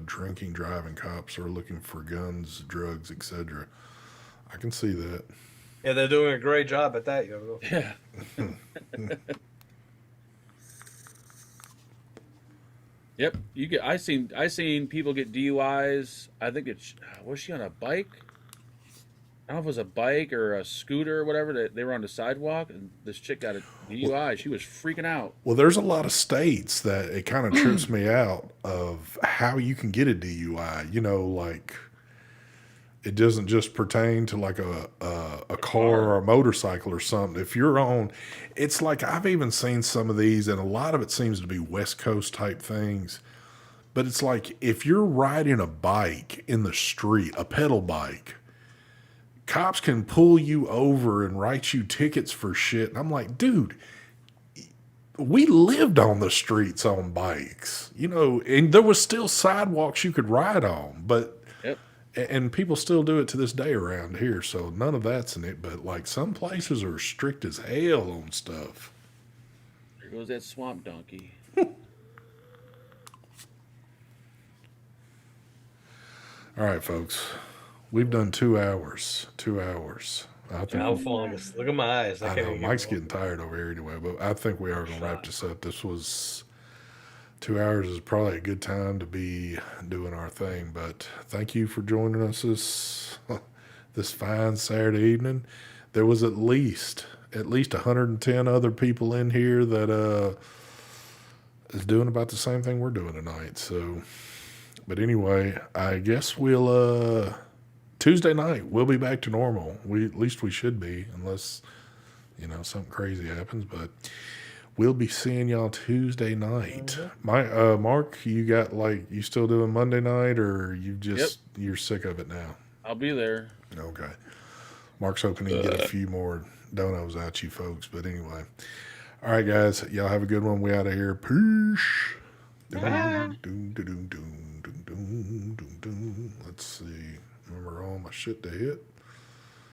drinking driving cops or looking for guns, drugs, etc. I can see that. Yeah, they're doing a great job at that, Yogo. Yeah. Yep. I seen people get DUIs. I think was she on a bike? I don't know if it was a bike or a scooter or whatever. They were on the sidewalk, and this chick got a DUI. She was freaking out. Well, there's a lot of states that it kind of trips me out of how you can get a DUI. You know, like it doesn't just pertain to like a car or a motorcycle or something. If you're on, it's like I've even seen some of these, and a lot of it seems to be West Coast type things. But it's like if you're riding a bike in the street, a pedal bike, cops can pull you over and write you tickets for shit. And I'm like, dude, we lived on the streets on bikes, you know, and there was still sidewalks you could ride on, but, Yep. and people still do it to this day around here. So none of that's in it, but like some places are strict as hell on stuff. There goes that swamp donkey. All right, folks. We've done 2 hours. 2 hours. I think. I'm falling asleep. Look at my eyes. I know even Mike's get getting tired over here anyway, but I think we are going to wrap this up. This was 2 hours is probably a good time to be doing our thing. But thank you for joining us this fine Saturday evening. There was at least 110 other people in here that is doing about the same thing we're doing tonight. So, but anyway, I guess we'll Tuesday night we'll be back to normal. At least we should be, unless something crazy happens. But we'll be seeing y'all Tuesday night. Mark, you still doing Monday night, or you're sick of it now? I'll be there. Okay. Mark's hoping he can get a few more donos out you folks. But anyway, all right, guys, y'all have a good one. We out of here. Peace. Let's see. Remember all my shit to hit.